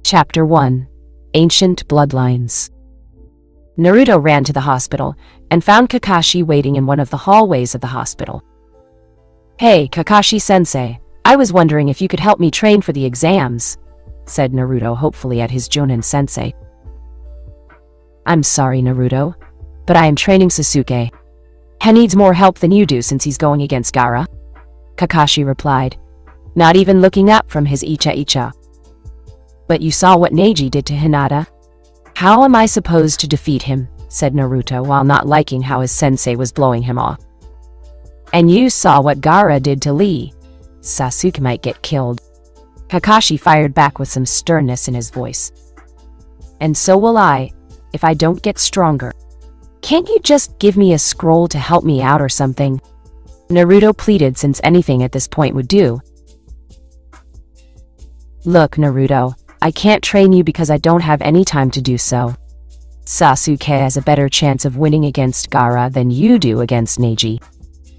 Chapter 1. Ancient Bloodlines. Naruto ran to the hospital and found Kakashi waiting in one of the hallways of the hospital. "Hey, Kakashi-sensei, I was wondering if you could help me train for the exams," said Naruto hopefully at his Jonin-sensei. "I'm sorry, Naruto, but I am training Sasuke. He needs more help than you do since he's going against Gaara," Kakashi replied, not even looking up from his icha-icha. "But you saw what Neji did to Hinata. How am I supposed to defeat him?" said Naruto while not liking how his sensei was blowing him off. "And you saw what Gaara did to Lee. Sasuke might get killed." Kakashi fired back with some sternness in his voice. "And so will I, if I don't get stronger. Can't you just give me a scroll to help me out or something?" Naruto pleaded since anything at this point would do. "Look, Naruto, I can't train you because I don't have any time to do so. Sasuke has a better chance of winning against Gaara than you do against Neji.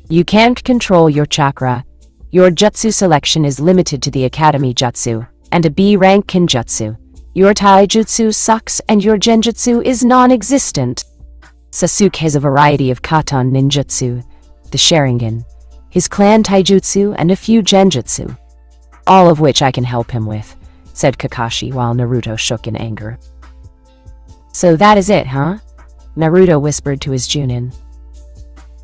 You can't control your chakra. Your jutsu selection is limited to the academy jutsu, and a B rank kinjutsu. Your taijutsu sucks and your genjutsu is non-existent. Sasuke has a variety of katan ninjutsu, the Sharingan, his clan taijutsu, and a few genjutsu, all of which I can help him with," said Kakashi while Naruto shook in anger. "So that is it, huh?" Naruto whispered to his Chunin.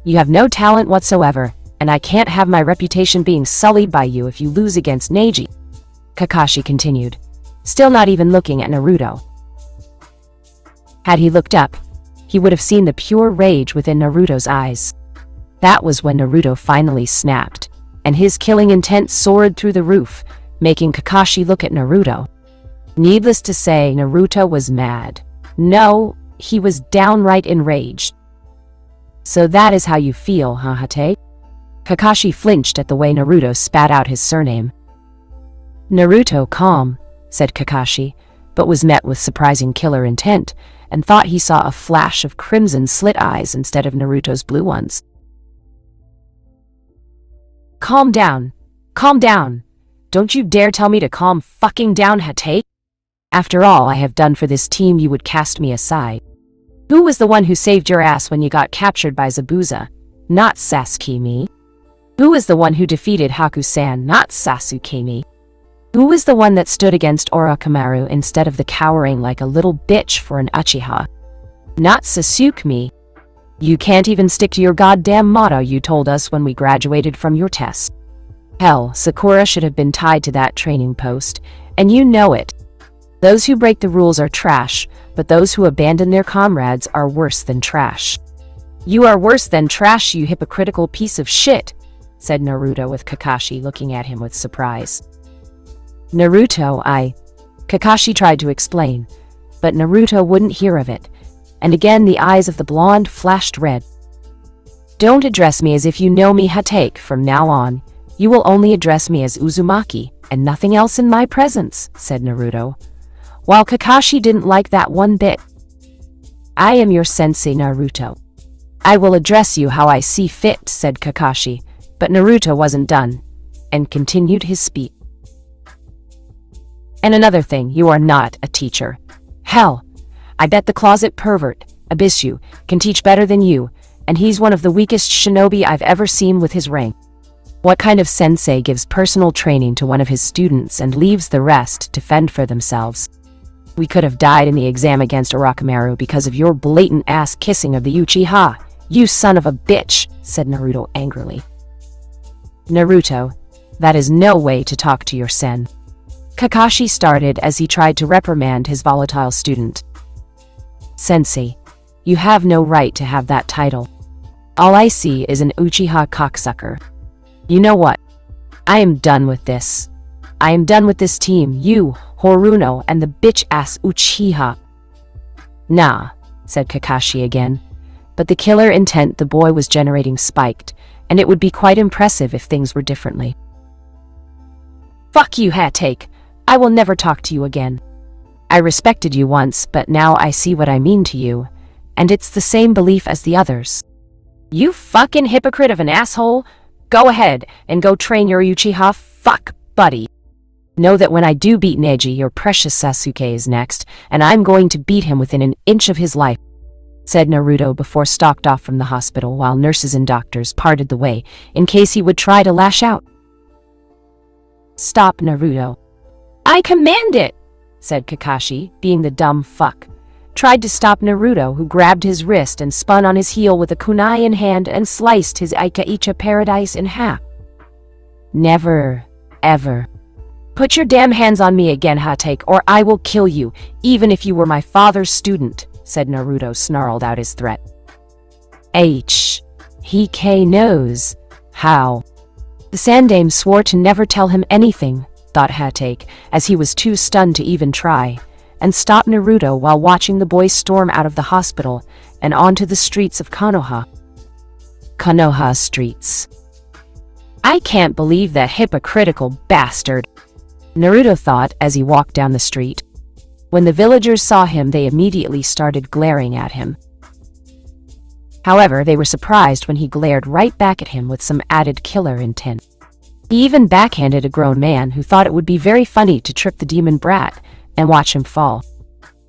"You have no talent whatsoever, and I can't have my reputation being sullied by you if you lose against Neji," Kakashi continued, still not even looking at Naruto. Had he looked up, he would have seen the pure rage within Naruto's eyes. That was when Naruto finally snapped, and his killing intent soared through the roof, making Kakashi look at Naruto. Needless to say, Naruto was mad. No, he was downright enraged. "So that is how you feel, huh, Hate?" Kakashi flinched at the way Naruto spat out his surname. "Naruto, calm," said Kakashi, but was met with surprising killer intent, and thought he saw a flash of crimson slit eyes instead of Naruto's blue ones. "Calm down. Calm down. Don't you dare tell me to calm fucking down, Hate. After all I have done for this team, you would cast me aside. Who was the one who saved your ass when you got captured by Zabuza? Not Sasuke me. Who was the one who defeated Haku-san? Not Sasuke me. Who was the one that stood against Orochimaru instead of the cowering like a little bitch for an Uchiha? Not Sasuke me. You can't even stick to your goddamn motto you told us when we graduated from your test. Hell, Sakura should have been tied to that training post, and you know it. Those who break the rules are trash, but those who abandon their comrades are worse than trash. You are worse than trash, you hypocritical piece of shit," said Naruto with Kakashi looking at him with surprise. "Naruto, Kakashi tried to explain, but Naruto wouldn't hear of it, and again the eyes of the blonde flashed red. "Don't address me as if you know me, Hate. From now on, you will only address me as Uzumaki, and nothing else in my presence," said Naruto, while Kakashi didn't like that one bit. "I am your sensei, Naruto. I will address you how I see fit," said Kakashi, but Naruto wasn't done, and continued his speech. "And another thing, you are not a teacher. Hell, I bet the closet pervert, Abishu, can teach better than you, and he's one of the weakest shinobi I've ever seen with his rank. What kind of sensei gives personal training to one of his students and leaves the rest to fend for themselves? We could have died in the exam against Orochimaru because of your blatant ass kissing of the Uchiha, you son of a bitch," said Naruto angrily. "Naruto, that is no way to talk to your sen," Kakashi started as he tried to reprimand his volatile student. "Sensei, you have no right to have that title. All I see is an Uchiha cocksucker. You know what? I am done with this. I am done with this team, you, Horuno, and the bitch-ass Uchiha." "Nah," said Kakashi again, but the killer intent the boy was generating spiked, and it would be quite impressive if things were differently. "Fuck you, Hate. I will never talk to you again. I respected you once, but now I see what I mean to you, and it's the same belief as the others. You fucking hypocrite of an asshole. Go ahead and go train your Uchiha fuck buddy. Know that when I do beat Neji, your precious Sasuke is next, and I'm going to beat him within an inch of his life," said Naruto before stalked off from the hospital while nurses and doctors parted the way in case he would try to lash out. "Stop, Naruto." "I command it," said Kakashi, being the dumb fuck. Tried to stop Naruto, who grabbed his wrist and spun on his heel with a kunai in hand and sliced his Aikaicha paradise in half. "Never, ever. Put your damn hands on me again, Hatake, or I will kill you, even if you were my father's student," said Naruto, snarled out his threat. He knows. How? The Sandaime swore to never tell him anything, thought Hatake, as he was too stunned to even try, and stopped Naruto while watching the boy storm out of the hospital and onto the streets of Konoha. Konoha streets. "I can't believe that hypocritical bastard," Naruto thought as he walked down the street. When the villagers saw him, they immediately started glaring at him. However, they were surprised when he glared right back at him with some added killer intent. He even backhanded a grown man who thought it would be very funny to trip the demon brat and watch him fall.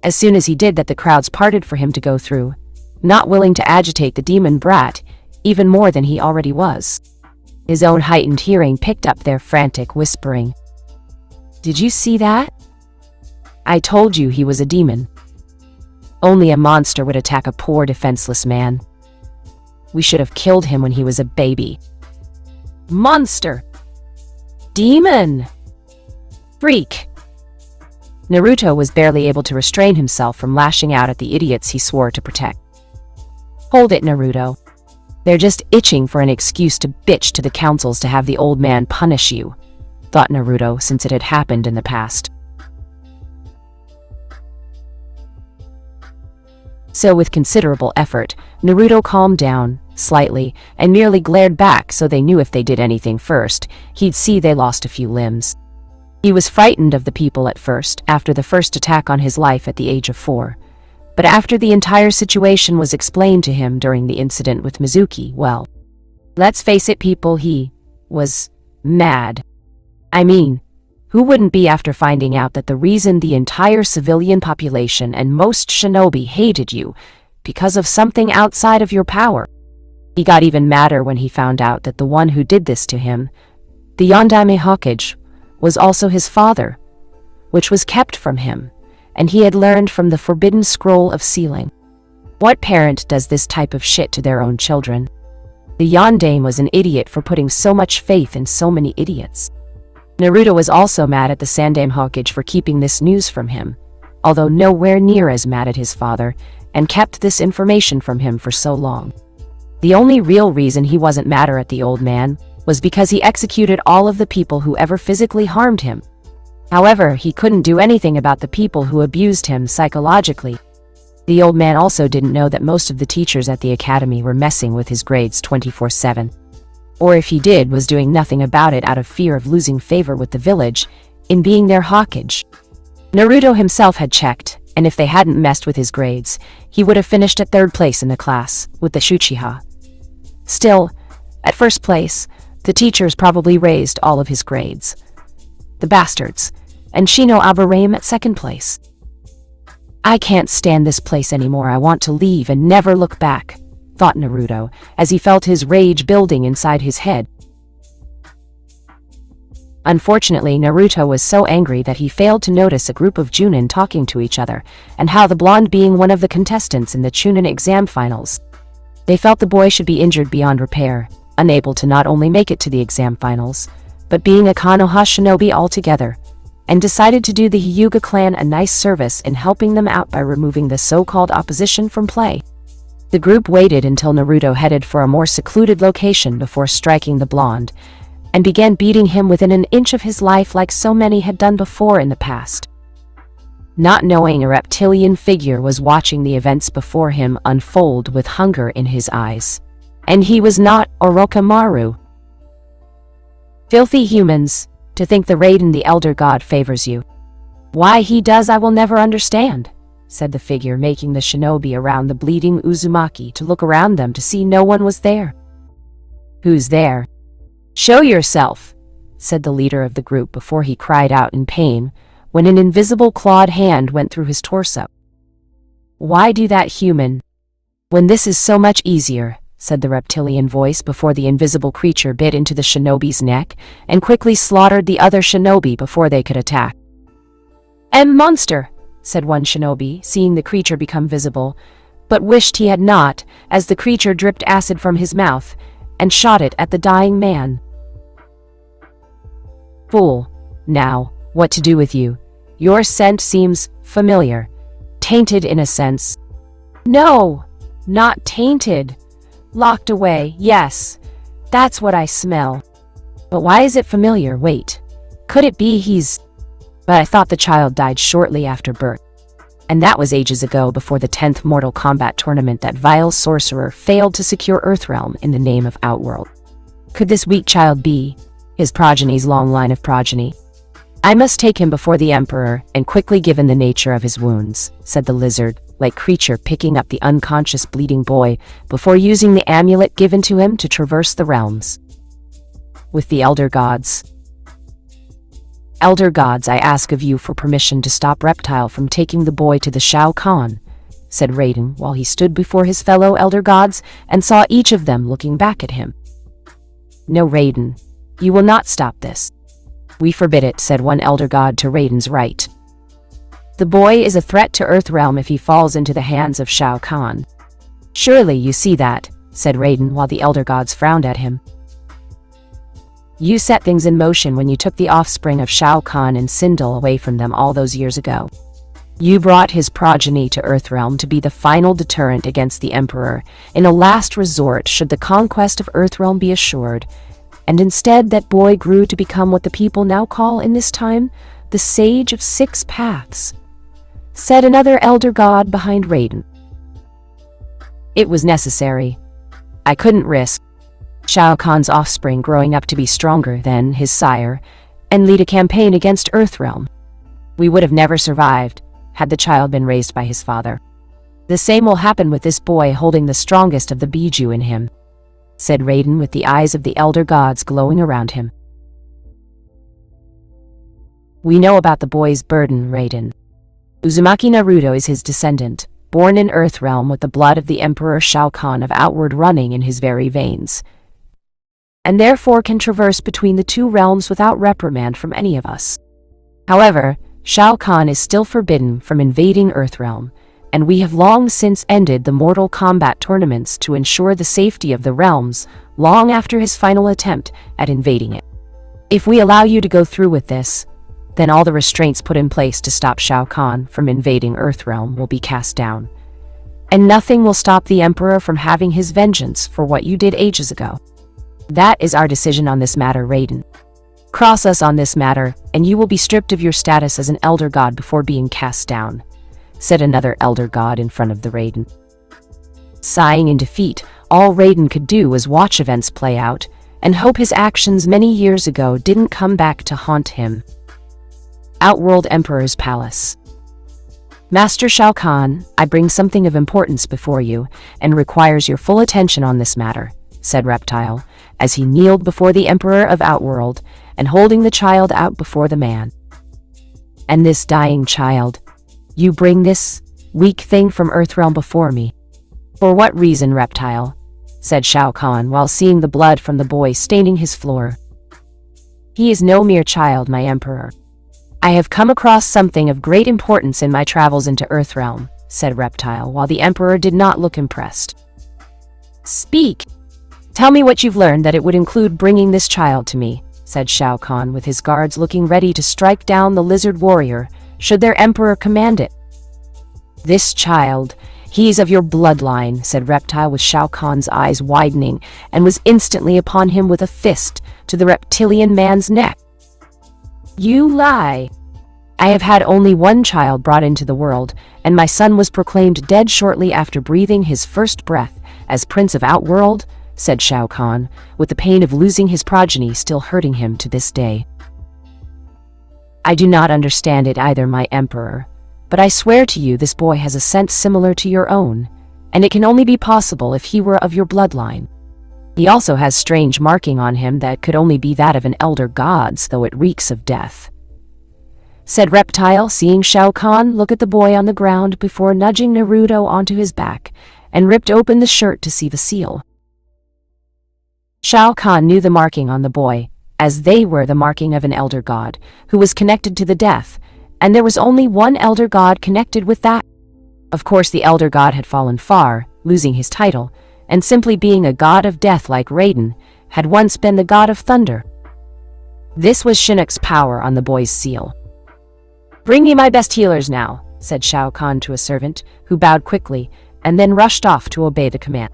As soon as he did that, the crowds parted for him to go through, not willing to agitate the demon brat even more than he already was. His own heightened hearing picked up their frantic whispering. "Did you see that? I told you he was a demon. Only a monster would attack a poor defenseless man. We should have killed him when he was a baby. Monster! Demon! Freak!" Naruto was barely able to restrain himself from lashing out at the idiots he swore to protect. "Hold it, Naruto. They're just itching for an excuse to bitch to the councils to have the old man punish you," thought Naruto, since it had happened in the past. So with considerable effort, Naruto calmed down, slightly, and merely glared back so they knew if they did anything first, he'd see they lost a few limbs. He was frightened of the people at first, after the first attack on his life at the age of 4. But after the entire situation was explained to him during the incident with Mizuki, well, let's face it, people, he was mad. I mean, who wouldn't be after finding out that the reason the entire civilian population and most shinobi hated you because of something outside of your power? He got even madder when he found out that the one who did this to him, the Yondaime Hokage, was also his father, which was kept from him, and he had learned from the forbidden scroll of sealing. What parent does this type of shit to their own children? The Yondaime was an idiot for putting so much faith in so many idiots. Naruto was also mad at the Sandaime Hokage for keeping this news from him, although nowhere near as mad at his father, and kept this information from him for so long. The only real reason he wasn't madder at the old man was because he executed all of the people who ever physically harmed him. However, he couldn't do anything about the people who abused him psychologically. The old man also didn't know that most of the teachers at the academy were messing with his grades 24/7. Or if he did, was doing nothing about it out of fear of losing favor with the village in being their Hokage. Naruto himself had checked, and if they hadn't messed with his grades, he would have finished at 3rd place in the class with the Shuchiha. Still, at 1st place, the teachers probably raised all of his grades. The bastards, and Shino Aburame at 2nd place. "I can't stand this place anymore. I want to leave and never look back," thought Naruto, as he felt his rage building inside his head. Unfortunately, Naruto was so angry that he failed to notice a group of chunin talking to each other, and how the blonde being one of the contestants in the chunin exam finals. They felt the boy should be injured beyond repair, unable to not only make it to the exam finals, but being a Konoha shinobi altogether, and decided to do the Hyuga clan a nice service in helping them out by removing the so-called opposition from play. The group waited until Naruto headed for a more secluded location before striking the blonde, and began beating him within an inch of his life like so many had done before in the past. Not knowing a reptilian figure was watching the events before him unfold with hunger in his eyes. And he was not Orochimaru. Filthy humans, to think the Raiden the Elder God favors you. Why he does I will never understand, said the figure, making the shinobi around the bleeding Uzumaki to look around them to see no one was there. Who's there? Show yourself, said the leader of the group before he cried out in pain when an invisible clawed hand went through his torso. Why do that, human? When this is so much easier, said the reptilian voice before the invisible creature bit into the shinobi's neck and quickly slaughtered the other shinobi before they could attack. Monster, said one shinobi, seeing the creature become visible, but wished he had not, as the creature dripped acid from his mouth and shot it at the dying man. Fool. Now, what to do with you? Your scent seems familiar. Tainted in a sense. No, not tainted. Locked away, yes. That's what I smell. But why is it familiar? Wait. Could it be he's... But I thought the child died shortly after birth. And that was ages ago, before the 10th Mortal Kombat tournament that vile sorcerer failed to secure Earthrealm in the name of Outworld. Could this weak child be his progeny's long line of progeny? I must take him before the Emperor, and quickly, given the nature of his wounds, said the lizard-like creature, picking up the unconscious bleeding boy before using the amulet given to him to traverse the realms. With the Elder Gods. Elder Gods, I ask of you for permission to stop Reptile from taking the boy to the Shao Khan, said Raiden while he stood before his fellow Elder Gods and saw each of them looking back at him. No, Raiden, you will not stop this. We forbid it, said one Elder God to Raiden's right. The boy is a threat to Earthrealm if he falls into the hands of Shao Khan. Surely you see that, said Raiden while the Elder Gods frowned at him. You set things in motion when you took the offspring of Shao Khan and Sindel away from them all those years ago. You brought his progeny to Earthrealm to be the final deterrent against the Emperor, in a last resort should the conquest of Earthrealm be assured, and instead that boy grew to become what the people now call in this time the Sage of Six Paths, said another Elder God behind Raiden. It was necessary. I couldn't risk Shao Kahn's offspring growing up to be stronger than his sire and lead a campaign against Earthrealm. We would have never survived had the child been raised by his father. The same will happen with this boy holding the strongest of the Biju in him, said Raiden with the eyes of the Elder Gods glowing around him. We know about the boy's burden, Raiden. Uzumaki Naruto is his descendant, born in Earthrealm with the blood of the Emperor Shao Khan of Outward running in his very veins, and therefore can traverse between the two realms without reprimand from any of us. However, Shao Khan is still forbidden from invading Earthrealm, and we have long since ended the Mortal Kombat tournaments to ensure the safety of the realms long after his final attempt at invading it. If we allow you to go through with this, then all the restraints put in place to stop Shao Khan from invading Earthrealm will be cast down, and nothing will stop the Emperor from having his vengeance for what you did ages ago. That is our decision on this matter, Raiden. Cross us on this matter, and you will be stripped of your status as an Elder God before being cast down, said another Elder God in front of the Raiden. Sighing in defeat, all Raiden could do was watch events play out and hope his actions many years ago didn't come back to haunt him. Outworld Emperor's Palace. Master Shao Khan, I bring something of importance before you, and requires your full attention on this matter, said Reptile, as he kneeled before the Emperor of Outworld and holding the child out before the man. And this dying child, you bring this weak thing from Earthrealm before me. For what reason, Reptile? Said Shao Khan while seeing the blood from the boy staining his floor. He is no mere child, my Emperor. I have come across something of great importance in my travels into Earthrealm, said Reptile while the Emperor did not look impressed. Speak! Tell me what you've learned that it would include bringing this child to me, said Shao Khan with his guards looking ready to strike down the lizard warrior should their Emperor command it. This child, he's of your bloodline, said Reptile with Shao Kahn's eyes widening and was instantly upon him with a fist to the reptilian man's neck. You lie. I have had only one child brought into the world, and my son was proclaimed dead shortly after breathing his first breath as Prince of Outworld, said Shao Khan, with the pain of losing his progeny still hurting him to this day. I do not understand it either, my Emperor, but I swear to you this boy has a sense similar to your own, and it can only be possible if he were of your bloodline. He also has strange marking on him that could only be that of an elder god's, though it reeks of death," said Reptile, seeing Shao Khan look at the boy on the ground before nudging Naruto onto his back and ripped open the shirt to see the seal. Shao Khan knew the marking on the boy, as they were the marking of an elder god, who was connected to the death, and there was only one elder god connected with that. Of course, the elder god had fallen far, losing his title, and simply being a god of death like Raiden, had once been the god of thunder. This was Shinnok's power on the boy's seal. "Bring me my best healers now," said Shao Kahn to a servant, who bowed quickly, and then rushed off to obey the command.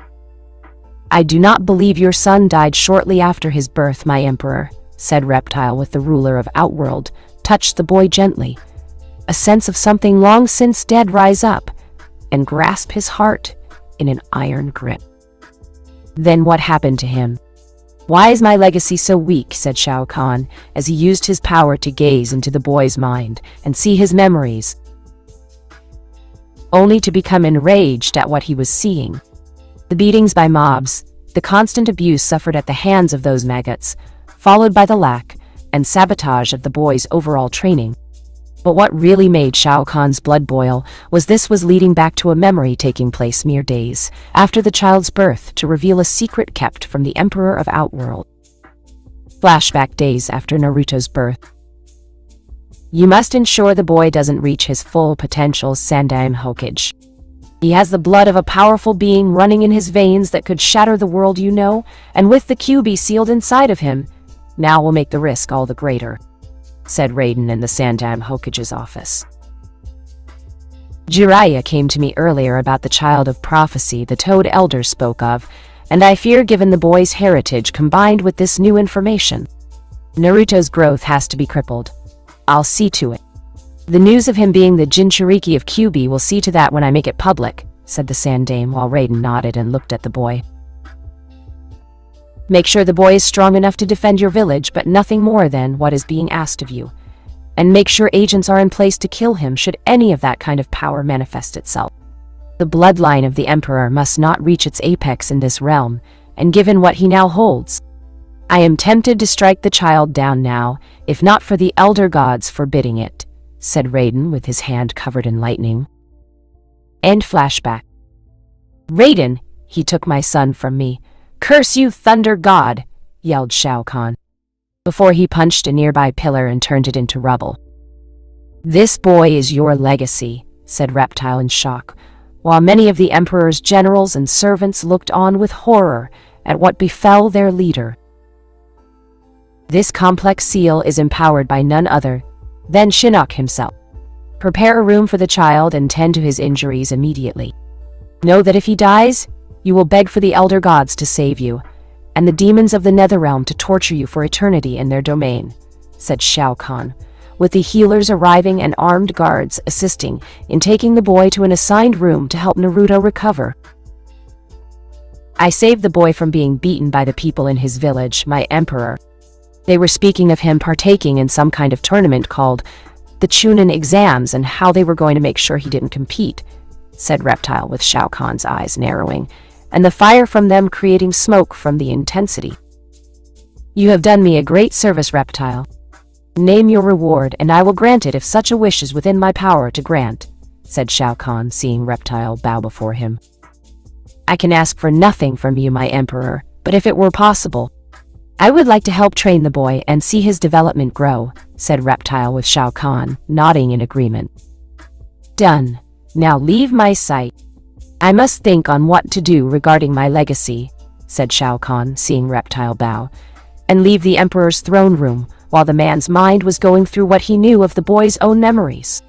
"I do not believe your son died shortly after his birth, my emperor," said Reptile, with the ruler of Outworld touched the boy gently. A sense of something long since dead rise up and grasp his heart in an iron grip. "Then what happened to him? Why is my legacy so weak?" said Shao Kahn, as he used his power to gaze into the boy's mind and see his memories, only to become enraged at what he was seeing. The beatings by mobs, the constant abuse suffered at the hands of those maggots, followed by the lack and sabotage of the boy's overall training. But what really made Shao Kahn's blood boil was this was leading back to a memory taking place mere days after the child's birth to reveal a secret kept from the Emperor of Outworld. Flashback days after Naruto's birth. "You must ensure the boy doesn't reach his full potential, Sandaime Hokage. He has the blood of a powerful being running in his veins that could shatter the world you know, and with the QB sealed inside of him, now will make the risk all the greater," said Raiden in the Sandaime Hokage's office. "Jiraiya came to me earlier about the child of prophecy the Toad Elder spoke of, and I fear given the boy's heritage combined with this new information, Naruto's growth has to be crippled. I'll see to it. The news of him being the Jinchuriki of QB will see to that when I make it public," said the Sandaime while Raiden nodded and looked at the boy. "Make sure the boy is strong enough to defend your village, but nothing more than what is being asked of you. And make sure agents are in place to kill him should any of that kind of power manifest itself. The bloodline of the Emperor must not reach its apex in this realm, and given what he now holds, I am tempted to strike the child down now, if not for the elder gods forbidding it," said Raiden with his hand covered in lightning. End flashback. "Raiden, he took my son from me. Curse you, Thunder God!" yelled Shao Kahn, before he punched a nearby pillar and turned it into rubble. "This boy is your legacy," said Reptile in shock, while many of the Emperor's generals and servants looked on with horror at what befell their leader. "This complex seal is empowered by none other than Shinnok himself. Prepare a room for the child and tend to his injuries immediately. Know that if he dies, you will beg for the Elder Gods to save you, and the demons of the Netherrealm to torture you for eternity in their domain," said Shao Kahn, with the healers arriving and armed guards assisting in taking the boy to an assigned room to help Naruto recover. "I saved the boy from being beaten by the people in his village, my emperor. They were speaking of him partaking in some kind of tournament called the chunin exams and how they were going to make sure he didn't compete," said Reptile with Shao Kahn's eyes narrowing, and the fire from them creating smoke from the intensity. "You have done me a great service, Reptile. Name your reward, and I will grant it if such a wish is within my power to grant," said Shao Kahn, seeing Reptile bow before him. "I can ask for nothing from you, my emperor, but if it were possible, I would like to help train the boy and see his development grow," said Reptile with Shao Kahn, nodding in agreement. "Done. Now leave my sight. I must think on what to do regarding my legacy," said Shao Kahn, seeing Reptile bow, and leave the Emperor's throne room while the man's mind was going through what he knew of the boy's own memories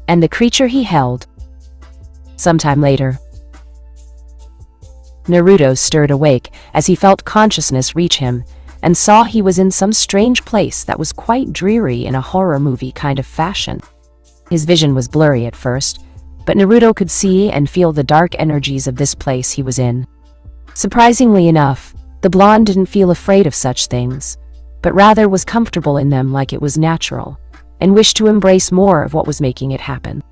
and the creature he held. Sometime later, Naruto stirred awake as he felt consciousness reach him and saw he was in some strange place that was quite dreary in a horror movie kind of fashion. His vision was blurry at first, but Naruto could see and feel the dark energies of this place he was in. Surprisingly enough, the blonde didn't feel afraid of such things, but rather was comfortable in them like it was natural, and wished to embrace more of what was making it happen.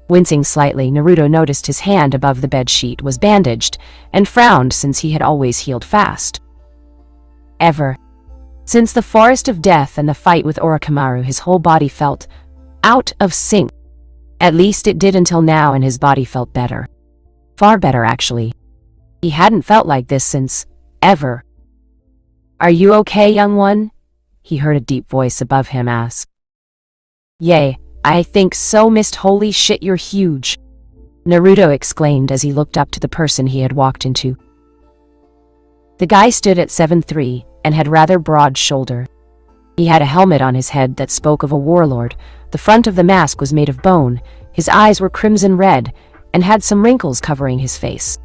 Wincing slightly, Naruto noticed his hand above the bedsheet was bandaged, and frowned since he had always healed fast. Ever since the Forest of Death and the fight with Orochimaru, his whole body felt out of sync. At least it did until now, and his body felt better. Far better, actually. He hadn't felt like this since ever. "Are you okay, young one?" he heard a deep voice above him ask. "Yay, I think so, Mist. Holy shit, you're huge," Naruto exclaimed as he looked up to the person he had walked into. The guy stood at 7'3" and had rather broad shoulder. He had a helmet on his head that spoke of a warlord. The front of the mask was made of bone, his eyes were crimson red, and had some wrinkles covering his face.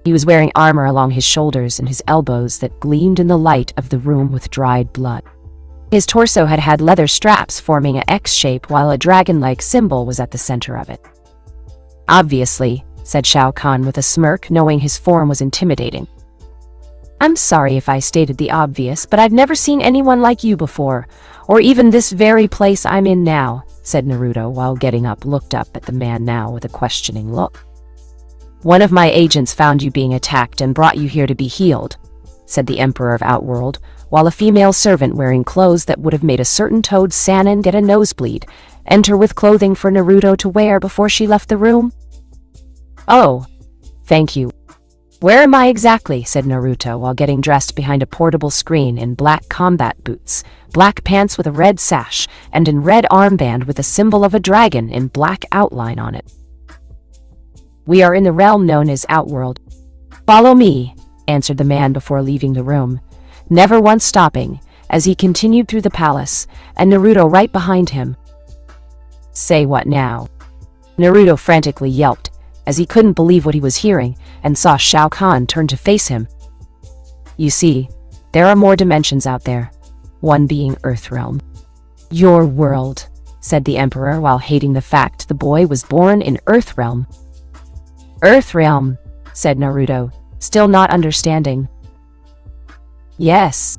He was wearing armor along his shoulders and his elbows that gleamed in the light of the room with dried blood. His torso had leather straps forming an X shape, while a dragon-like symbol was at the center of it. "Obviously," said Shao Khan with a smirk, knowing his form was intimidating. "I'm sorry if I stated the obvious, but I've never seen anyone like you before, or even this very place I'm in now," said Naruto while getting up, looked up at the man now with a questioning look. "One of my agents found you being attacked and brought you here to be healed," said the Emperor of Outworld, while a female servant wearing clothes that would have made a certain Toad Sannin get a nosebleed enter with clothing for Naruto to wear before she left the room. "Oh, thank you. Where am I exactly?" said Naruto while getting dressed behind a portable screen in black combat boots, black pants with a red sash, and in red armband with a symbol of a dragon in black outline on it. "We are in the realm known as Outworld. Follow me," answered the man before leaving the room, never once stopping, as he continued through the palace, and Naruto right behind him. "Say what now?" Naruto frantically yelped, as he couldn't believe what he was hearing, and saw Shao Khan turn to face him. "You see, there are more dimensions out there, one being Earthrealm." "Your world," said the Emperor while hating the fact the boy was born in Earthrealm. "Earthrealm," said Naruto, still not understanding. "Yes.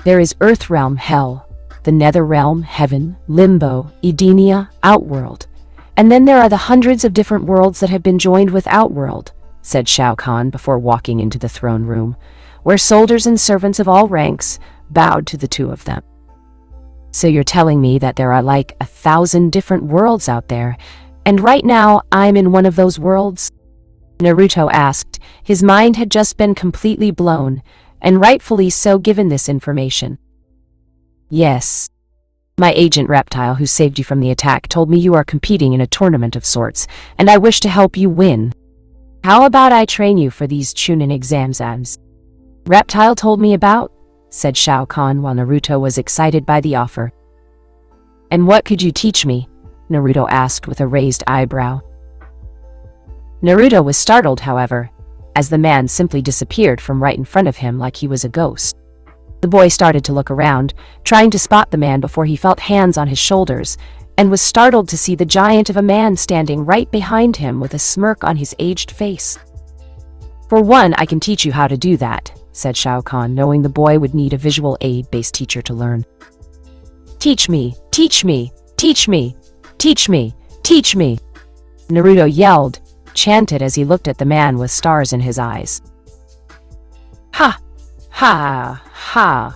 There is Earthrealm, Hell, the Netherrealm, Heaven, Limbo, Edenia, Outworld. And then there are the hundreds of different worlds that have been joined with Outworld," said Shao Khan before walking into the throne room, where soldiers and servants of all ranks bowed to the two of them. "So you're telling me that there are like 1,000 different worlds out there, and right now I'm in one of those worlds?" Naruto asked. His mind had just been completely blown, and rightfully so given this information. "Yes. My agent Reptile, who saved you from the attack, told me you are competing in a tournament of sorts, and I wish to help you win. How about I train you for these chunin exams?" "Reptile told me about," said Shao Khan while Naruto was excited by the offer. "And what could you teach me?" Naruto asked with a raised eyebrow. Naruto was startled, however, as the man simply disappeared from right in front of him like he was a ghost. The boy started to look around, trying to spot the man before he felt hands on his shoulders, and was startled to see the giant of a man standing right behind him with a smirk on his aged face. "For one, I can teach you how to do that," said Shao Khan, knowing the boy would need a visual aid-based teacher to learn. "Teach me, teach me, teach me, teach me, teach me," Naruto yelled, chanted as he looked at the man with stars in his eyes. "Ha! Ha! Ha!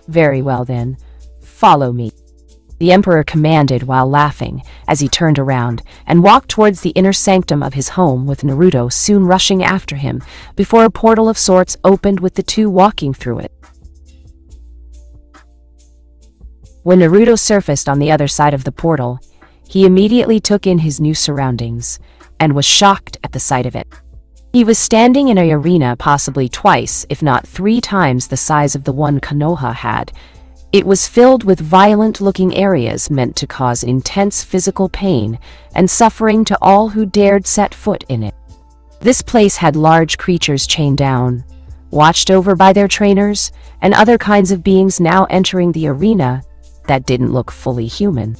Very well then, follow me," the Emperor commanded while laughing as he turned around and walked towards the inner sanctum of his home, with Naruto soon rushing after him before a portal of sorts opened with the two walking through it. When Naruto surfaced on the other side of the portal, he immediately took in his new surroundings and was shocked at the sight of it. He was standing in an arena possibly twice, if not 3 times, the size of the one Konoha had. It was filled with violent-looking areas meant to cause intense physical pain and suffering to all who dared set foot in it. This place had large creatures chained down, watched over by their trainers, and other kinds of beings now entering the arena that didn't look fully human.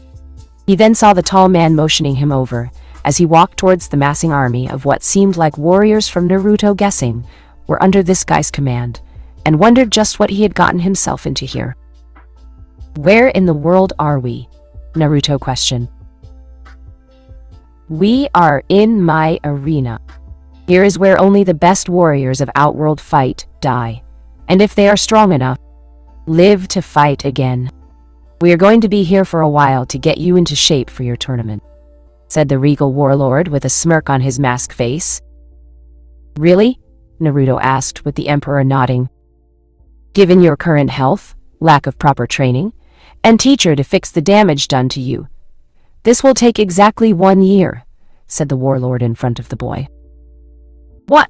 He then saw the tall man motioning him over, as he walked towards the massing army of what seemed like warriors from Naruto, guessing were under this guy's command, and wondered just what he had gotten himself into here. "Where in the world are we?" Naruto questioned. We are in my arena. Here is where only the best warriors of Outworld fight, die, and if they are strong enough, live to fight again. We are going to be here for a while to get you into shape for your tournament," said the regal warlord with a smirk on his masked face. "Really?" Naruto asked, with the Emperor nodding. "Given your current health, lack of proper training, and teacher to fix the damage done to you, this will take exactly 1 year," said the warlord in front of the boy. "What?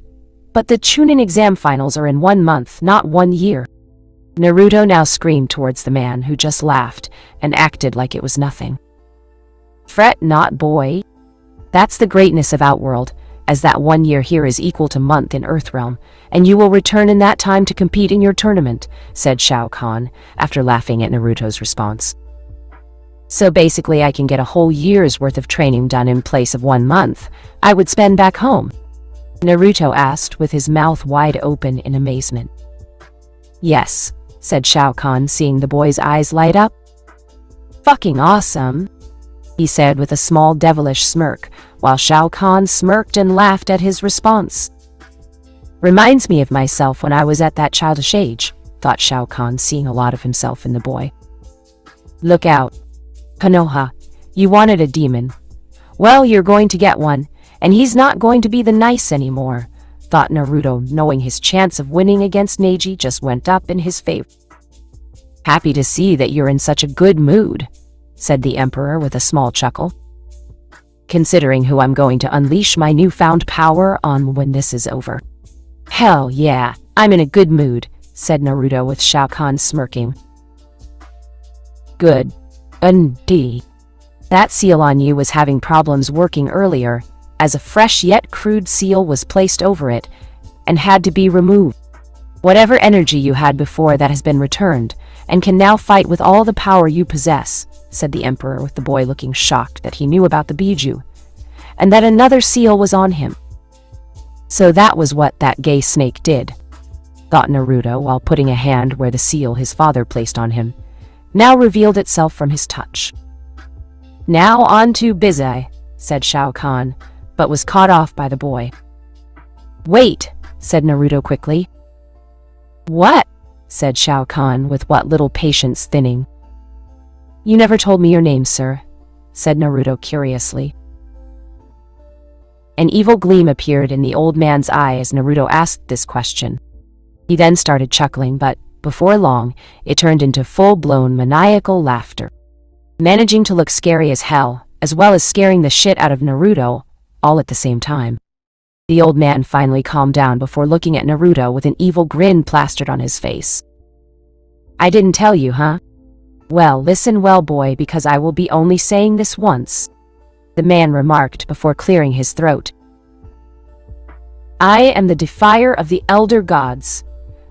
But the chunin exam finals are in 1 month, not 1 year. Naruto now screamed towards the man, who just laughed and acted like it was nothing. "Fret not, boy. That's the greatness of Outworld, as that 1 year here is equal to month in Earthrealm, and you will return in that time to compete in your tournament," said Shao Khan, after laughing at Naruto's response. "So basically I can get a whole year's worth of training done in place of 1 month I would spend back home?" Naruto asked, with his mouth wide open in amazement. "Yes," said Shao Khan, seeing the boy's eyes light up. "Fucking awesome," he said with a small devilish smirk, while Shao Khan smirked and laughed at his response. "Reminds me of myself when I was at that childish age," thought Shao Khan, seeing a lot of himself in the boy. "Look out. Konoha, you wanted a demon. Well, you're going to get one, and he's not going to be the nice anymore," thought Naruto, knowing his chance of winning against Neji just went up in his favor. "Happy to see that you're in such a good mood," said the Emperor with a small chuckle. "Considering who I'm going to unleash my newfound power on when this is over." "Hell yeah, I'm in a good mood," said Naruto, with Shao Kahn smirking. "Good. Indeed. That seal on you was having problems working earlier, as a fresh yet crude seal was placed over it and had to be removed. Whatever energy you had before that has been returned, and can now fight with all the power you possess," said the Emperor, with the boy looking shocked that he knew about the Biju, and that another seal was on him. "So that was what that gay snake did," thought Naruto, while putting a hand where the seal his father placed on him now revealed itself from his touch. "Now on to Bizai," said Shao Kahn, but was caught off by the boy. "Wait," said Naruto quickly. "What?" said Shao Kahn, with what little patience thinning. "You never told me your name, sir," said Naruto curiously. An evil gleam appeared in the old man's eye as Naruto asked this question. He then started chuckling, but before long, it turned into full-blown maniacal laughter, managing to look scary as hell, as well as scaring the shit out of Naruto, all at the same time. The old man finally calmed down before looking at Naruto with an evil grin plastered on his face. "I didn't tell you, huh? Well, listen well, boy, because I will be only saying this once," the man remarked before clearing his throat. "I am the defier of the elder gods,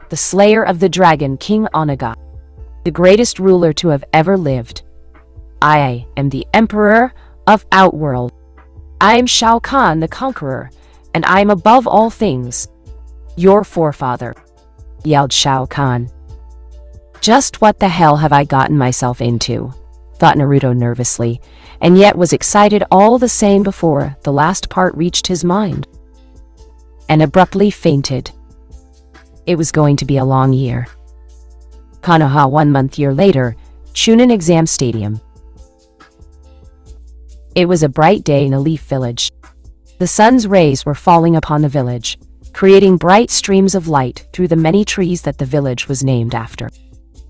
the slayer of the dragon King Onaga, the greatest ruler to have ever lived. I am the Emperor of Outworld. I am Shao Kahn, the Conqueror, and I am above all things your forefather," yelled Shao Kahn. "Just what the hell have I gotten myself into?" thought Naruto nervously, and yet was excited all the same before the last part reached his mind, and abruptly fainted. It was going to be a long year. Konoha, 1 month year later, Chunin Exam Stadium. It was a bright day in a leaf village. The sun's rays were falling upon the village, creating bright streams of light through the many trees that the village was named after.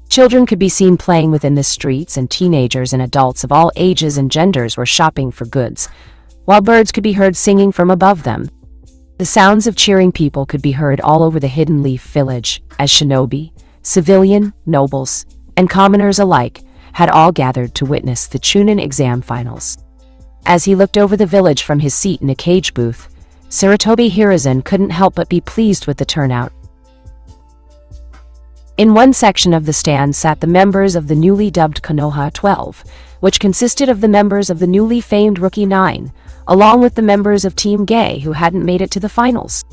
Children could be seen playing within the streets, and teenagers and adults of all ages and genders were shopping for goods, while birds could be heard singing from above them. The sounds of cheering people could be heard all over the hidden leaf village, as shinobi, civilian, nobles, and commoners alike had all gathered to witness the Chunin exam finals. As he looked over the village from his seat in a cage booth, Sarutobi Hiruzen couldn't help but be pleased with the turnout. In one section of the stand sat the members of the newly dubbed Konoha 12, which consisted of the members of the newly famed Rookie 9, along with the members of Team Gay who hadn't made it to the finals.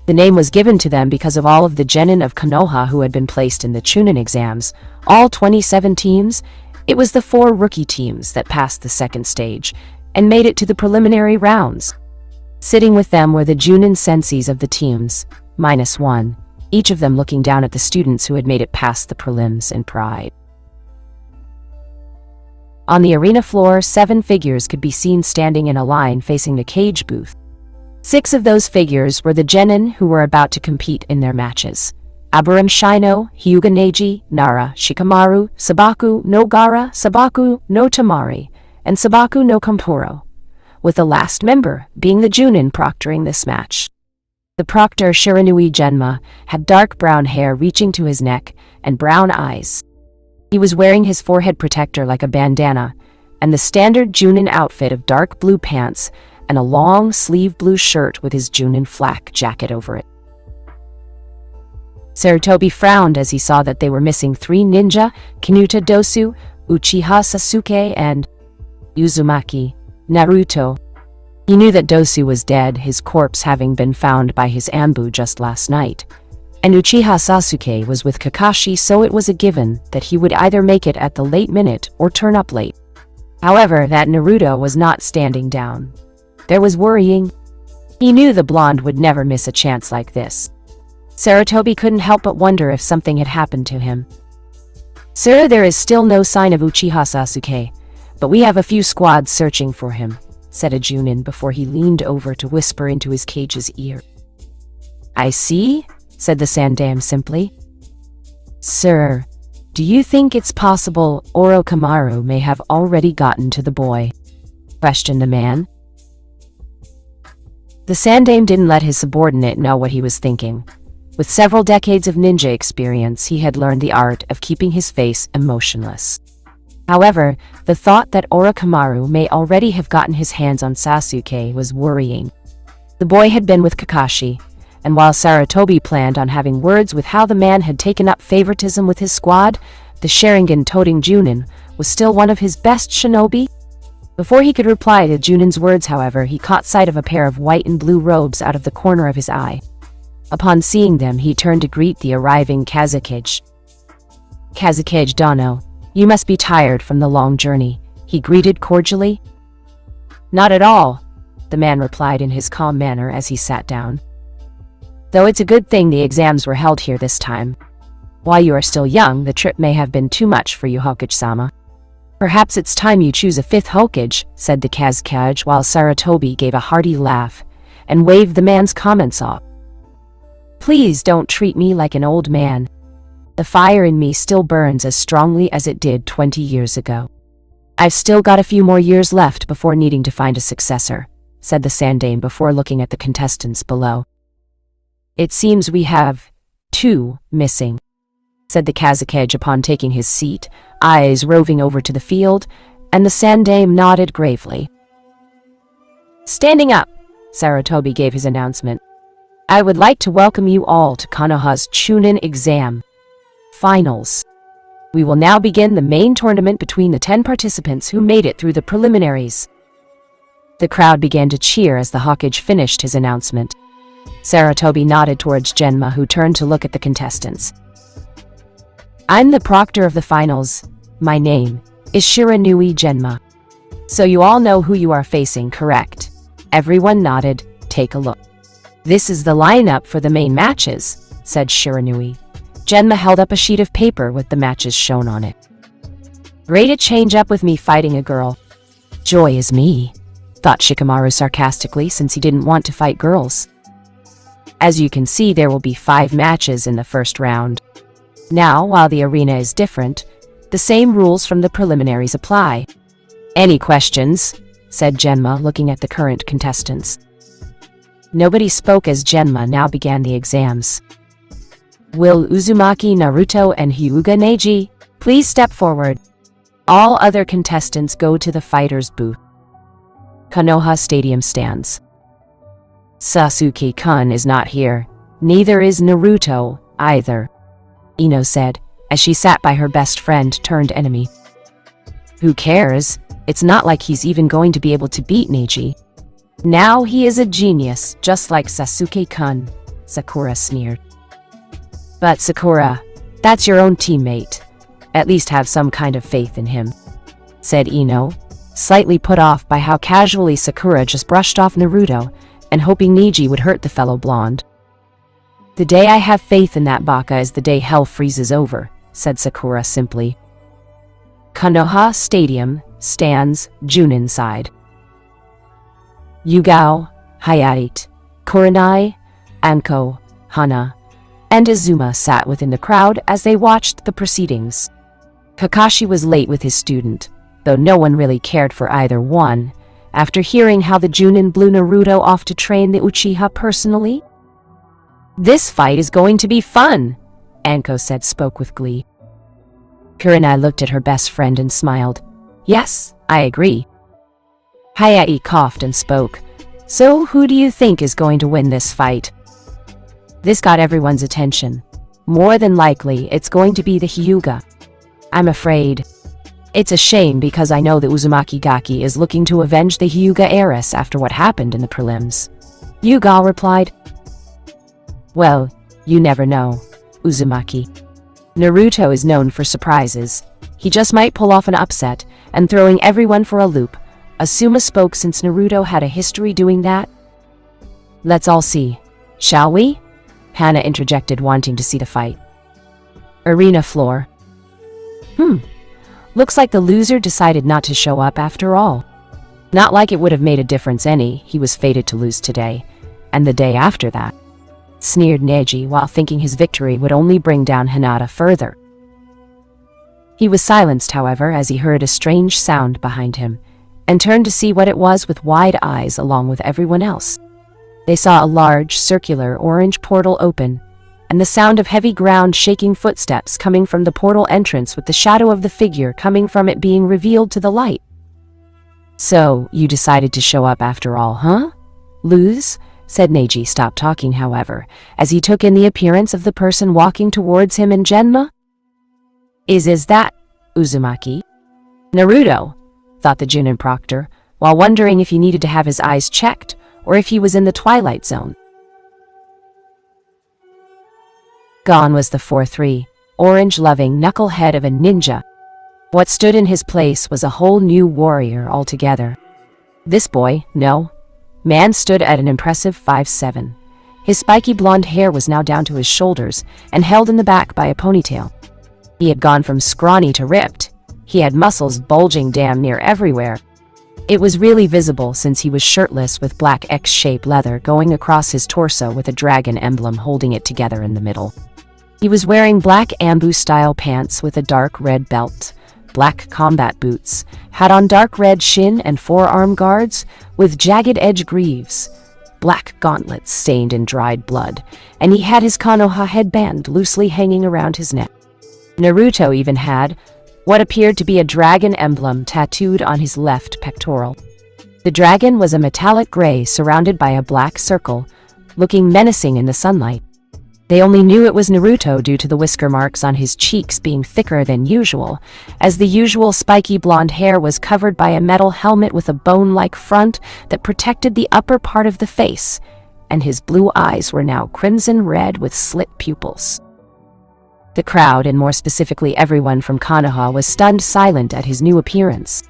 The name was given to them because of all of the genin of Konoha who had been placed in the Chunin exams, all 27 teams. It was the 4 rookie teams that passed the second stage, and made it to the preliminary rounds. Sitting with them were the Junin senseis of the teams, -1, each of them looking down at the students who had made it past the prelims in pride. On the arena floor, 7 figures could be seen standing in a line facing the cage booth. 6 of those figures were the genin who were about to compete in their matches. Aburem Shino, Hyuga Neji, Nara, Shikamaru, Sabaku no Gara, Sabaku no Tamari, and Sabaku no Kampuro, with the last member being the Junin proctoring this match. The proctor Shiranui Genma had dark brown hair reaching to his neck and brown eyes. He was wearing his forehead protector like a bandana, and the standard Junin outfit of dark blue pants and a long sleeve blue shirt with his Junin flak jacket over it. Sarutobi frowned as he saw that they were missing 3 ninja, Kinuta Dosu, Uchiha Sasuke, and Uzumaki, Naruto. He knew that Dosu was dead, his corpse having been found by his Anbu just last night. And Uchiha Sasuke was with Kakashi, so it was a given that he would either make it at the late minute or turn up late. However, that Naruto was not standing down. There was worrying. He knew the blonde would never miss a chance like this. Sarutobi couldn't help but wonder if something had happened to him. "Sir, there is still no sign of Uchiha Sasuke, but we have a few squads searching for him," said a Junin before he leaned over to whisper into his cage's ear. "I see," said the Sandam simply. "Sir, do you think it's possible Orochimaru may have already gotten to the boy?" questioned the man. The Sandame didn't let his subordinate know what he was thinking. With several decades of ninja experience, he had learned the art of keeping his face emotionless. However, the thought that Orochimaru may already have gotten his hands on Sasuke was worrying. The boy had been with Kakashi, and while Sarutobi planned on having words with how the man had taken up favoritism with his squad, the Sharingan-toting Junin was still one of his best shinobi. Before he could reply to Junin's words, however, he caught sight of a pair of white and blue robes out of the corner of his eye. Upon seeing them, he turned to greet the arriving Kazekage. "Kazekage Dono, you must be tired from the long journey," he greeted cordially. "Not at all," the man replied in his calm manner as he sat down. "Though it's a good thing the exams were held here this time. While you are still young, the trip may have been too much for you, Hokage-sama. Perhaps it's time you choose a 5th Hokage," said the Kazekage, while Sarutobi gave a hearty laugh and waved the man's comments off. "Please don't treat me like an old man. The fire in me still burns as strongly as it did 20 years ago. I've still got a few more years left before needing to find a successor," said the Sandame before looking at the contestants below. "It seems we have 2 missing," said the Kazekage upon taking his seat, eyes roving over to the field, and the Sandame nodded gravely. "Standing up," Sarutobi gave his announcement. "I would like to welcome you all to Konoha's Chunin exam finals. We will now begin the main tournament between the 10 participants who made it through the preliminaries." The crowd began to cheer as the Hokage finished his announcement. Sarutobi nodded towards Genma, who turned to look at the contestants. "I'm the proctor of the finals. My name is Shiranui Genma. So you all know who you are facing, correct?" Everyone nodded. "Take a look. This is the lineup for the main matches," said Shiranui. Genma held up a sheet of paper with the matches shown on it. "Ready to change up with me fighting a girl?" "Joy is me," thought Shikamaru sarcastically, since he didn't want to fight girls. As you can see, there will be 5 matches in the first round. Now, while the arena is different, the same rules from the preliminaries apply. "Any questions?" said Genma, looking at the current contestants. Nobody spoke as Genma now began the exams. "Will Uzumaki, Naruto, and Hyuga Neji please step forward? All other contestants go to the fighters' booth." Konoha Stadium stands. "Sasuke-kun is not here. Neither is Naruto, either," Ino said, as she sat by her best friend turned enemy. "Who cares? It's not like he's even going to be able to beat Neji. Now he is a genius, just like Sasuke-kun," Sakura sneered. "But Sakura, that's your own teammate. At least have some kind of faith in him," said Ino, slightly put off by how casually Sakura just brushed off Naruto and hoping Neji would hurt the fellow blonde. "The day I have faith in that baka is the day hell freezes over," said Sakura simply. Konoha Stadium, stands, Junin side. Yugao, Hayate, Kurenai, Anko, Hana, and Izuma sat within the crowd as they watched the proceedings. Kakashi was late with his student, though no one really cared for either one, after hearing how the Junin blew Naruto off to train the Uchiha personally. "This fight is going to be fun," Anko spoke with glee. Kurenai looked at her best friend and smiled. "Yes, I agree." Hayate coughed and spoke. "So who do you think is going to win this fight?" This got everyone's attention. "More than likely, it's going to be the Hyuga. I'm afraid. It's a shame because I know that Uzumaki Gaki is looking to avenge the Hyuga heiress after what happened in the prelims." Yuga replied. "Well, you never know, Uzumaki. Naruto is known for surprises. He just might pull off an upset and throwing everyone for a loop." Asuma spoke since Naruto had a history doing that. "Let's all see, shall we?" Hana interjected, wanting to see the fight. Arena floor. Looks like the loser decided not to show up after all. Not like it would have made a difference any, he was fated to lose today, and the day after that. Sneered Neji while thinking his victory would only bring down Hinata further. He was silenced, however, as he heard a strange sound behind him, and turned to see what it was with wide eyes along with everyone else. They saw a large, circular, orange portal open, and the sound of heavy ground shaking footsteps coming from the portal entrance with the shadow of the figure coming from it being revealed to the light. "So, you decided to show up after all, huh? Lose?" said Neji, stopped talking, however, as he took in the appearance of the person walking towards him in Genma. Is that Uzumaki?" "Naruto," thought the Junin proctor, while wondering if he needed to have his eyes checked or if he was in the Twilight Zone. Gone was the 4-3, orange-loving knucklehead of a ninja. What stood in his place was a whole new warrior altogether. This boy, no, man stood at an impressive 5'7". His spiky blonde hair was now down to his shoulders and held in the back by a ponytail. He had gone from scrawny to ripped. He had muscles bulging damn near everywhere. It was really visible since he was shirtless with black X-shaped leather going across his torso with a dragon emblem holding it together in the middle. He was wearing black ambu-style pants with a dark red belt, black combat boots, had on dark red shin and forearm guards with jagged edge greaves, black gauntlets stained in dried blood, and he had his Konoha headband loosely hanging around his neck. Naruto even had what appeared to be a dragon emblem tattooed on his left pectoral. The dragon was a metallic gray surrounded by a black circle, looking menacing in the sunlight. They only knew it was Naruto due to the whisker marks on his cheeks being thicker than usual, as the usual spiky blonde hair was covered by a metal helmet with a bone-like front that protected the upper part of the face, and his blue eyes were now crimson red with slit pupils. The crowd, and more specifically everyone from Konoha, was stunned silent at his new appearance.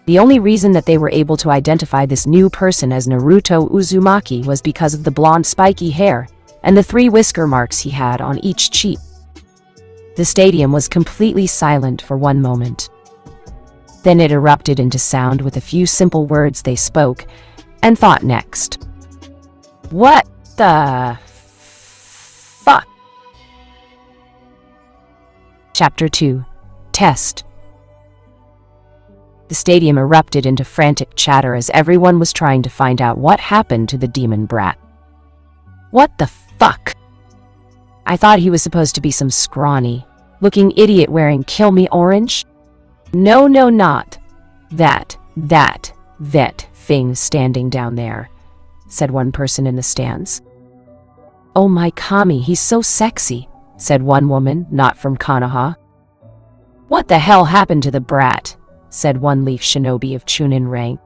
The only reason that they were able to identify this new person as Naruto Uzumaki was because of the blonde spiky hair and the 3 whisker marks he had on each cheek. The stadium was completely silent for one moment. Then it erupted into sound with a few simple words they spoke and thought next. "What the fuck?" Chapter 2. Test. The stadium erupted into frantic chatter as everyone was trying to find out what happened to the demon brat. "What the fuck? I thought he was supposed to be some scrawny looking idiot wearing kill me orange. No, not that thing standing down there," said one person in the stands. "Oh my Kami, he's so sexy," said one woman, not from Konoha. "What the hell happened to the brat?" said one leaf shinobi of chunin rank.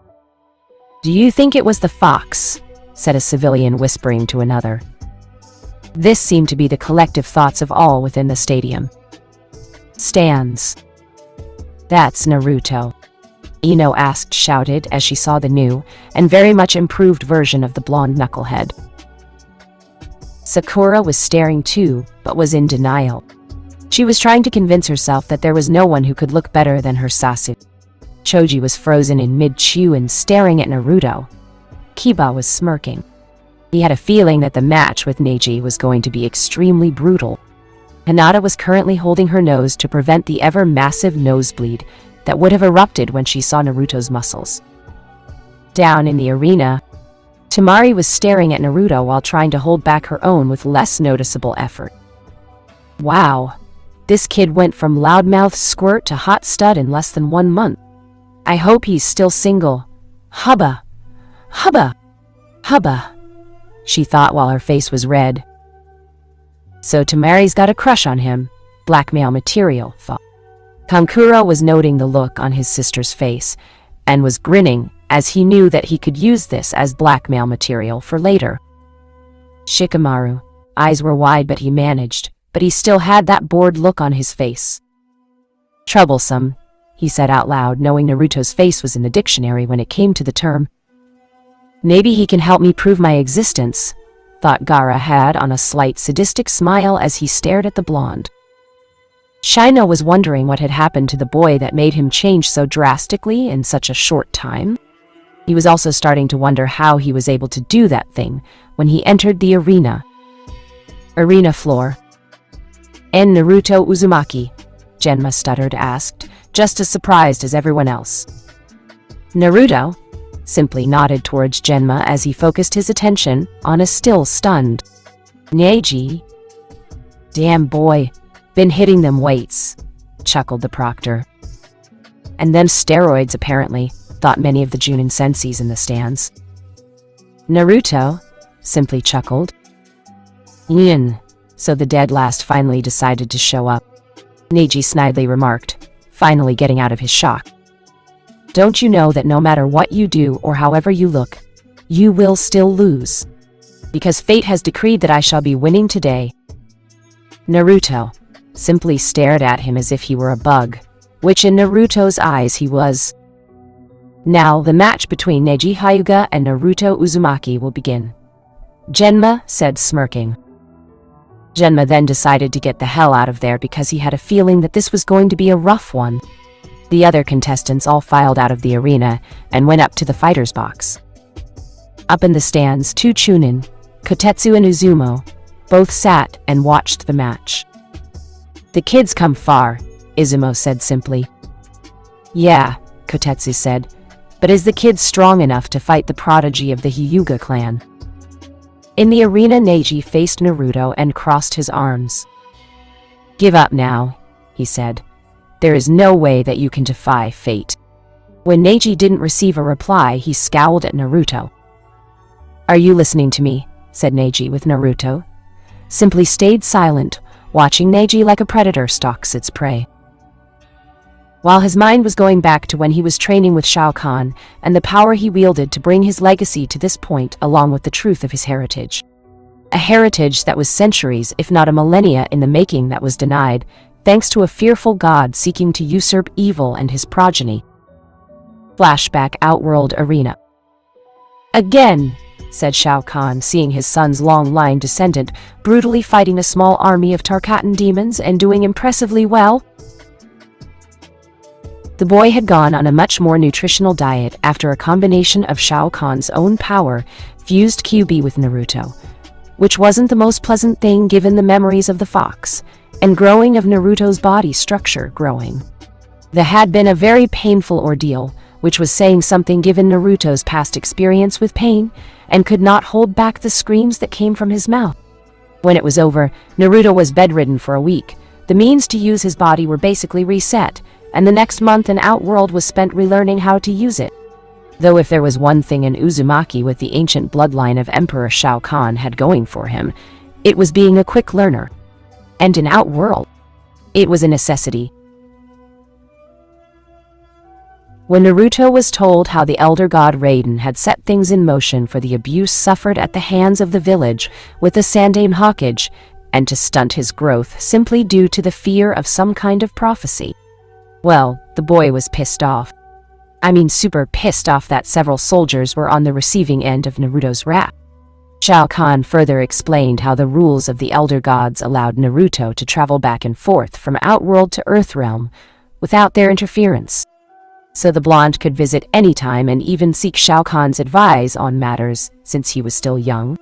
"Do you think it was the fox?" said a civilian, whispering to another. This seemed to be the collective thoughts of all within the stadium. Stands. "That's Naruto. Ino asked, shouted as she saw the new and very much improved version of the blonde knucklehead. Sakura was staring too, but was in denial. She was trying to convince herself that there was no one who could look better than her Sasuke. Choji was frozen in mid-chew and staring at Naruto. Kiba was smirking. He had a feeling that the match with Neji was going to be extremely brutal. Hinata was currently holding her nose to prevent the ever-massive nosebleed that would have erupted when she saw Naruto's muscles. Down in the arena, Temari was staring at Naruto while trying to hold back her own with less noticeable effort. Wow, this kid went from loudmouth squirt to hot stud in less than 1 month. I hope he's still single. Hubba, hubba, hubba, she thought while her face was red. So Temari's got a crush on him. Blackmail material, thought. Kankuro was noting the look on his sister's face and was grinning as he knew that he could use this as blackmail material for later. Shikamaru, eyes were wide but he still had that bored look on his face. Troublesome, he said out loud, knowing Naruto's face was in the dictionary when it came to the term. Maybe he can help me prove my existence, thought Gaara had on a slight sadistic smile as he stared at the blonde. Shino was wondering what had happened to the boy that made him change so drastically in such a short time. He was also starting to wonder how he was able to do that thing when he entered the arena. Arena floor. "And Naruto Uzumaki?" Genma stuttered, asked, just as surprised as everyone else. Naruto simply nodded towards Genma as he focused his attention on a still stunned Neji. "Damn boy, been hitting them weights," chuckled the proctor. "And them steroids apparently," thought many of the Chunin senseis in the stands. Naruto simply chuckled. "Yin, so the dead last finally decided to show up," Neji snidely remarked, finally getting out of his shock. "Don't you know that no matter what you do or however you look, you will still lose? Because fate has decreed that I shall be winning today." Naruto simply stared at him as if he were a bug, which in Naruto's eyes he was. "Now the match between Neji Hyuga and Naruto Uzumaki will begin," Genma said, smirking. Genma then decided to get the hell out of there because he had a feeling that this was going to be a rough one. The other contestants all filed out of the arena and went up to the fighter's box. Up in the stands, two Chunin, Kotetsu and Uzumo, both sat and watched the match. "The kid's come far," Izumo said simply. "Yeah," Kotetsu said, "but is the kid strong enough to fight the prodigy of the Hyuga clan?" In the arena, Neji faced Naruto and crossed his arms. "Give up now," he said. "There is no way that you can defy fate." When Neji didn't receive a reply, he scowled at Naruto. "Are you listening to me?" said Neji, with Naruto simply stayed silent, watching Neji like a predator stalks its prey. While his mind was going back to when he was training with Shao Khan and the power he wielded to bring his legacy to this point, along with the truth of his heritage. A heritage that was centuries, if not a millennia, in the making, that was denied, thanks to a fearful god seeking to usurp evil and his progeny. Flashback, Outworld Arena. "Again," said Shao Khan, seeing his son's long-line descendant brutally fighting a small army of Tarkatan demons and doing impressively well. The boy had gone on a much more nutritional diet after a combination of Shao Kahn's own power fused QB with Naruto, which wasn't the most pleasant thing given the memories of the fox, and growing of Naruto's body structure growing. That had been a very painful ordeal, which was saying something given Naruto's past experience with pain, and could not hold back the screams that came from his mouth. When it was over, Naruto was bedridden for a week. The means to use his body were basically reset, and the next month in Outworld was spent relearning how to use it. Though if there was one thing in Uzumaki with the ancient bloodline of Emperor Shao Kahn had going for him, it was being a quick learner. And in Outworld, it was a necessity. When Naruto was told how the elder god Raiden had set things in motion for the abuse suffered at the hands of the village with the Sandaime Hawkage, and to stunt his growth simply due to the fear of some kind of prophecy, well, the boy was pissed off. Super pissed off that several soldiers were on the receiving end of Naruto's wrath. Shao Khan further explained how the rules of the Elder Gods allowed Naruto to travel back and forth from Outworld to Earthrealm without their interference. So the blonde could visit anytime and even seek Shao Kahn's advice on matters since he was still young.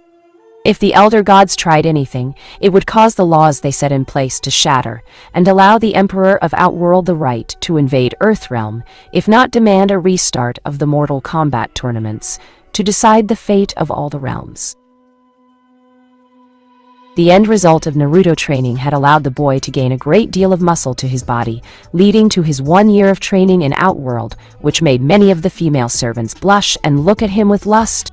If the Elder Gods tried anything, it would cause the laws they set in place to shatter and allow the Emperor of Outworld the right to invade Earthrealm, if not demand a restart of the Mortal Kombat tournaments to decide the fate of all the realms. The end result of Naruto training had allowed the boy to gain a great deal of muscle to his body, leading to his 1 year of training in Outworld, which made many of the female servants blush and look at him with lust.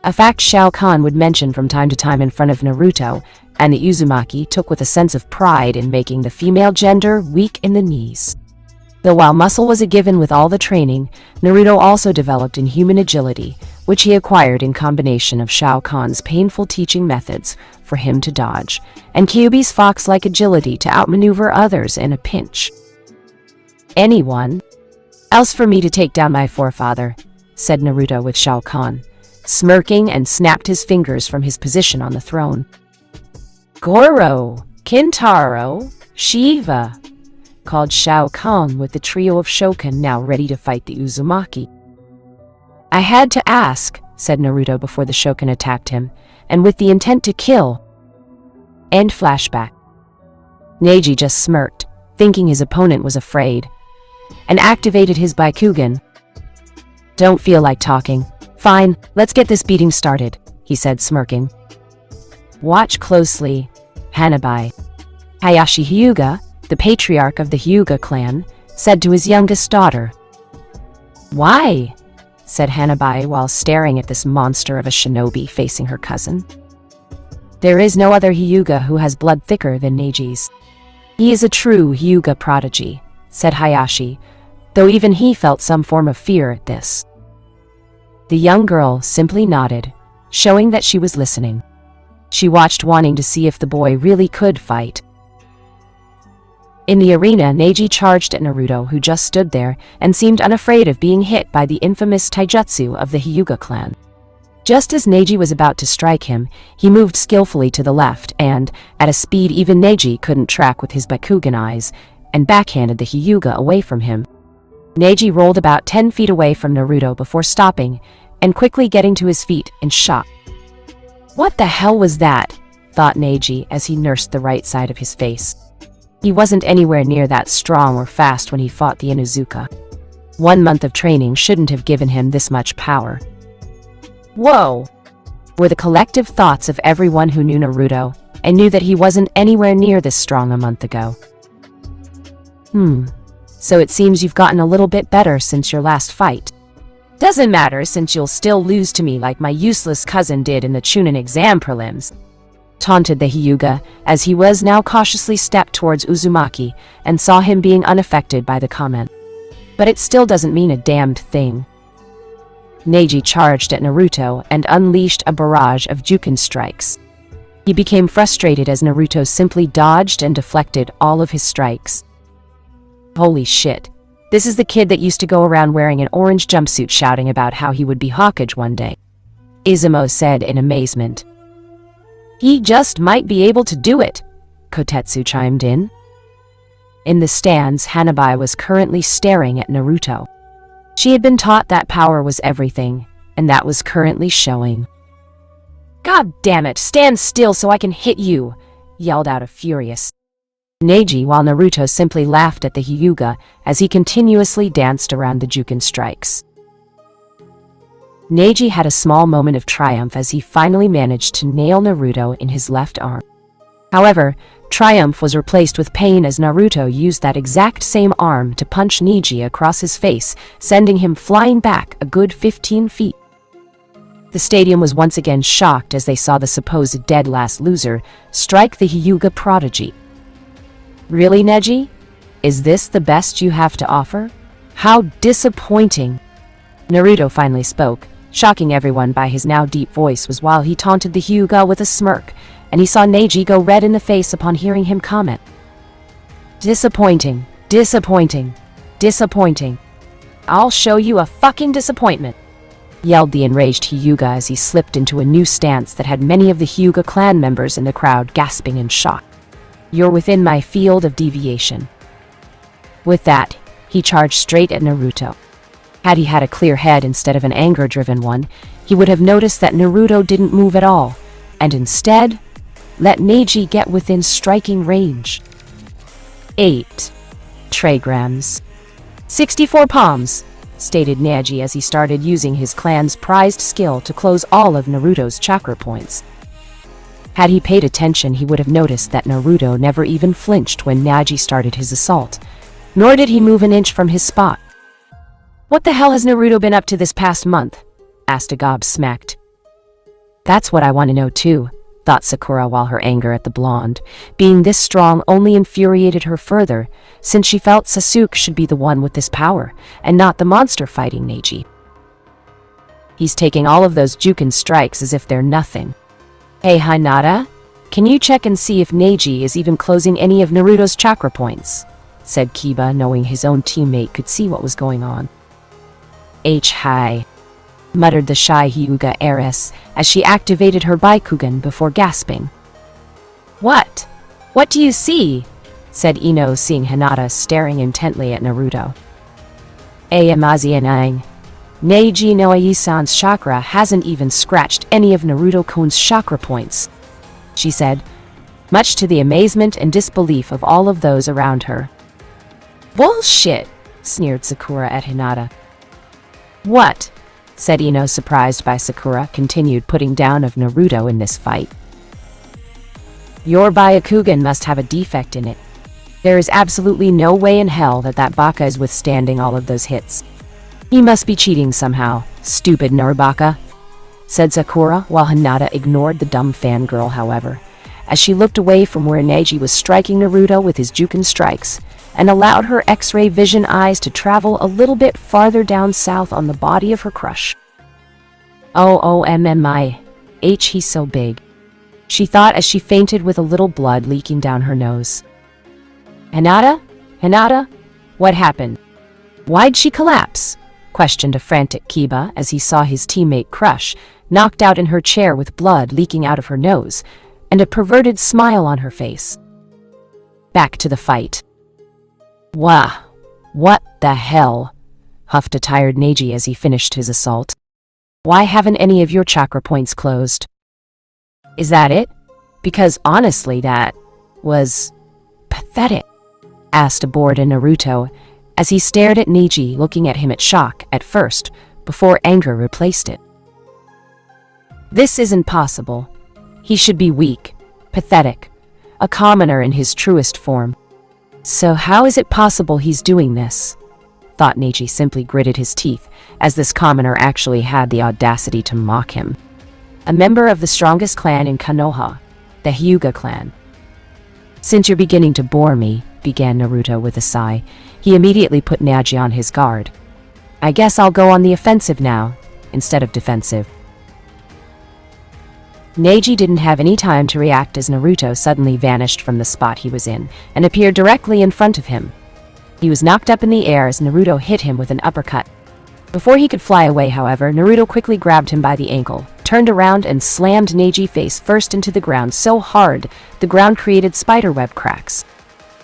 A fact Shao Kahn would mention from time to time in front of Naruto, and the Uzumaki took with a sense of pride in making the female gender weak in the knees. Though while muscle was a given with all the training, Naruto also developed in human agility, which he acquired in combination of Shao Kahn's painful teaching methods for him to dodge, and Kyuubi's fox-like agility to outmaneuver others in a pinch. "Anyone else for me to take down my forefather," said Naruto with Shao Kahn, smirking and snapped his fingers from his position on the throne. "Goro, Kintaro, Shiva," called Shao Kahn with the trio of Shokan now ready to fight the Uzumaki. "I had to ask," said Naruto before the Shokan attacked him, and with the intent to kill. End flashback. Neji just smirked, thinking his opponent was afraid, and activated his Byakugan. "Don't feel like talking. Fine, let's get this beating started," he said, smirking. "Watch closely, Hanabi." Hayashi Hyuga, the patriarch of the Hyuga clan, said to his youngest daughter. "Why?" said Hanabi while staring at this monster of a shinobi facing her cousin. "There is no other Hyuga who has blood thicker than Neji's. He is a true Hyuga prodigy," said Hayashi, though even he felt some form of fear at this. The young girl simply nodded, showing that she was listening. She watched, wanting to see if the boy really could fight. In the arena, Neji charged at Naruto, who just stood there and seemed unafraid of being hit by the infamous taijutsu of the Hyuga clan. Just as Neji was about to strike him, he moved skillfully to the left and, at a speed even Neji couldn't track with his Byakugan eyes, and backhanded the Hyuga away from him. Neji rolled about 10 feet away from Naruto before stopping and quickly getting to his feet in shock. "What the hell was that?" thought Neji as he nursed the right side of his face. He wasn't anywhere near that strong or fast when he fought the Inuzuka. 1 month of training shouldn't have given him this much power. "Whoa!" were the collective thoughts of everyone who knew Naruto and knew that he wasn't anywhere near this strong a month ago. So it seems you've gotten a little bit better since your last fight. Doesn't matter, since you'll still lose to me like my useless cousin did in the chunin exam prelims," taunted the Hyuga, as he was now cautiously stepped towards Uzumaki and saw him being unaffected by the comment. "But it still doesn't mean a damned thing." Neji charged at Naruto and unleashed a barrage of Juken strikes. He became frustrated as Naruto simply dodged and deflected all of his strikes. "Holy shit. This is the kid that used to go around wearing an orange jumpsuit shouting about how he would be Hokage one day," Izumo said in amazement. "He just might be able to do it," Kotetsu chimed in. In the stands, Hanabi was currently staring at Naruto. She had been taught that power was everything, and that was currently showing. "God damn it, stand still so I can hit you," yelled out a furious Neji, while Naruto simply laughed at the Hyuga as he continuously danced around the Juken strikes. Neji had a small moment of triumph as he finally managed to nail Naruto in his left arm. However, triumph was replaced with pain as Naruto used that exact same arm to punch Neji across his face, sending him flying back a good 15 feet. The stadium was once again shocked as they saw the supposed dead last loser strike the Hyuga prodigy. "Really, Neji? Is this the best you have to offer? How disappointing!" Naruto finally spoke, shocking everyone by his now deep voice was while he taunted the Hyuga with a smirk, and he saw Neji go red in the face upon hearing him comment. "Disappointing, disappointing, disappointing." I'll show you a fucking disappointment, yelled the enraged Hyuga as he slipped into a new stance that had many of the Hyuga clan members in the crowd gasping in shock. You're within my field of deviation. With that, he charged straight at Naruto. Had he had a clear head instead of an anger-driven one, he would have noticed that Naruto didn't move at all, and instead, let Neji get within striking range. 8 trigrams. 64 palms, stated Neji as he started using his clan's prized skill to close all of Naruto's chakra points. Had he paid attention, he would have noticed that Naruto never even flinched when Neji started his assault, nor did he move an inch from his spot. What the hell has Naruto been up to this past month? Asked a gobsmacked. That's what I want to know too, thought Sakura, while her anger at the blonde being this strong only infuriated her further, since she felt Sasuke should be the one with this power, and not the monster fighting Neji. He's taking all of those Jukin strikes as if they're nothing. Hey Hinata, can you check and see if Neji is even closing any of Naruto's chakra points? Said Kiba, knowing his own teammate could see what was going on. Hi, muttered the shy Hyuga heiress as she activated her Baikugan before gasping. What? What do you see? Said Ino, seeing Hinata staring intently at Naruto. Amazianang. Neji no Aisan's chakra hasn't even scratched any of Naruto-kun's chakra points, she said, much to the amazement and disbelief of all of those around her. Bullshit, sneered Sakura at Hinata. What? Said Ino, surprised by Sakura continued putting down of Naruto in this fight. Your Byakugan must have a defect in it. There is absolutely no way in hell that Baka is withstanding all of those hits. He must be cheating somehow, stupid Narubaka, said Sakura, while Hinata ignored the dumb fangirl, however, as she looked away from where Neji was striking Naruto with his Jukin strikes, and allowed her X-ray vision eyes to travel a little bit farther down south on the body of her crush. He's so big, she thought as she fainted with a little blood leaking down her nose. Hinata, what happened? Why'd she collapse? Questioned a frantic Kiba as he saw his teammate Crush knocked out in her chair with blood leaking out of her nose and a perverted smile on her face. Back to the fight. Wah, what the hell? Huffed a tired Neji as he finished his assault. Why haven't any of your chakra points closed? Is that it? Because honestly, that was pathetic, asked a bored Naruto as he stared at Neji, looking at him at shock at first, before anger replaced it. This isn't possible. He should be weak, pathetic, a commoner in his truest form. So how is it possible he's doing this? Thought Neji, simply gritted his teeth, as this commoner actually had the audacity to mock him. A member of the strongest clan in Konoha, the Hyuga clan. Since you're beginning to bore me, began Naruto with a sigh, he immediately put Neji on his guard. I guess I'll go on the offensive now, instead of defensive. Neji didn't have any time to react as Naruto suddenly vanished from the spot he was in and appeared directly in front of him. He was knocked up in the air as Naruto hit him with an uppercut. Before he could fly away, however, Naruto quickly grabbed him by the ankle, turned around and slammed Neji face first into the ground so hard the ground created spiderweb cracks.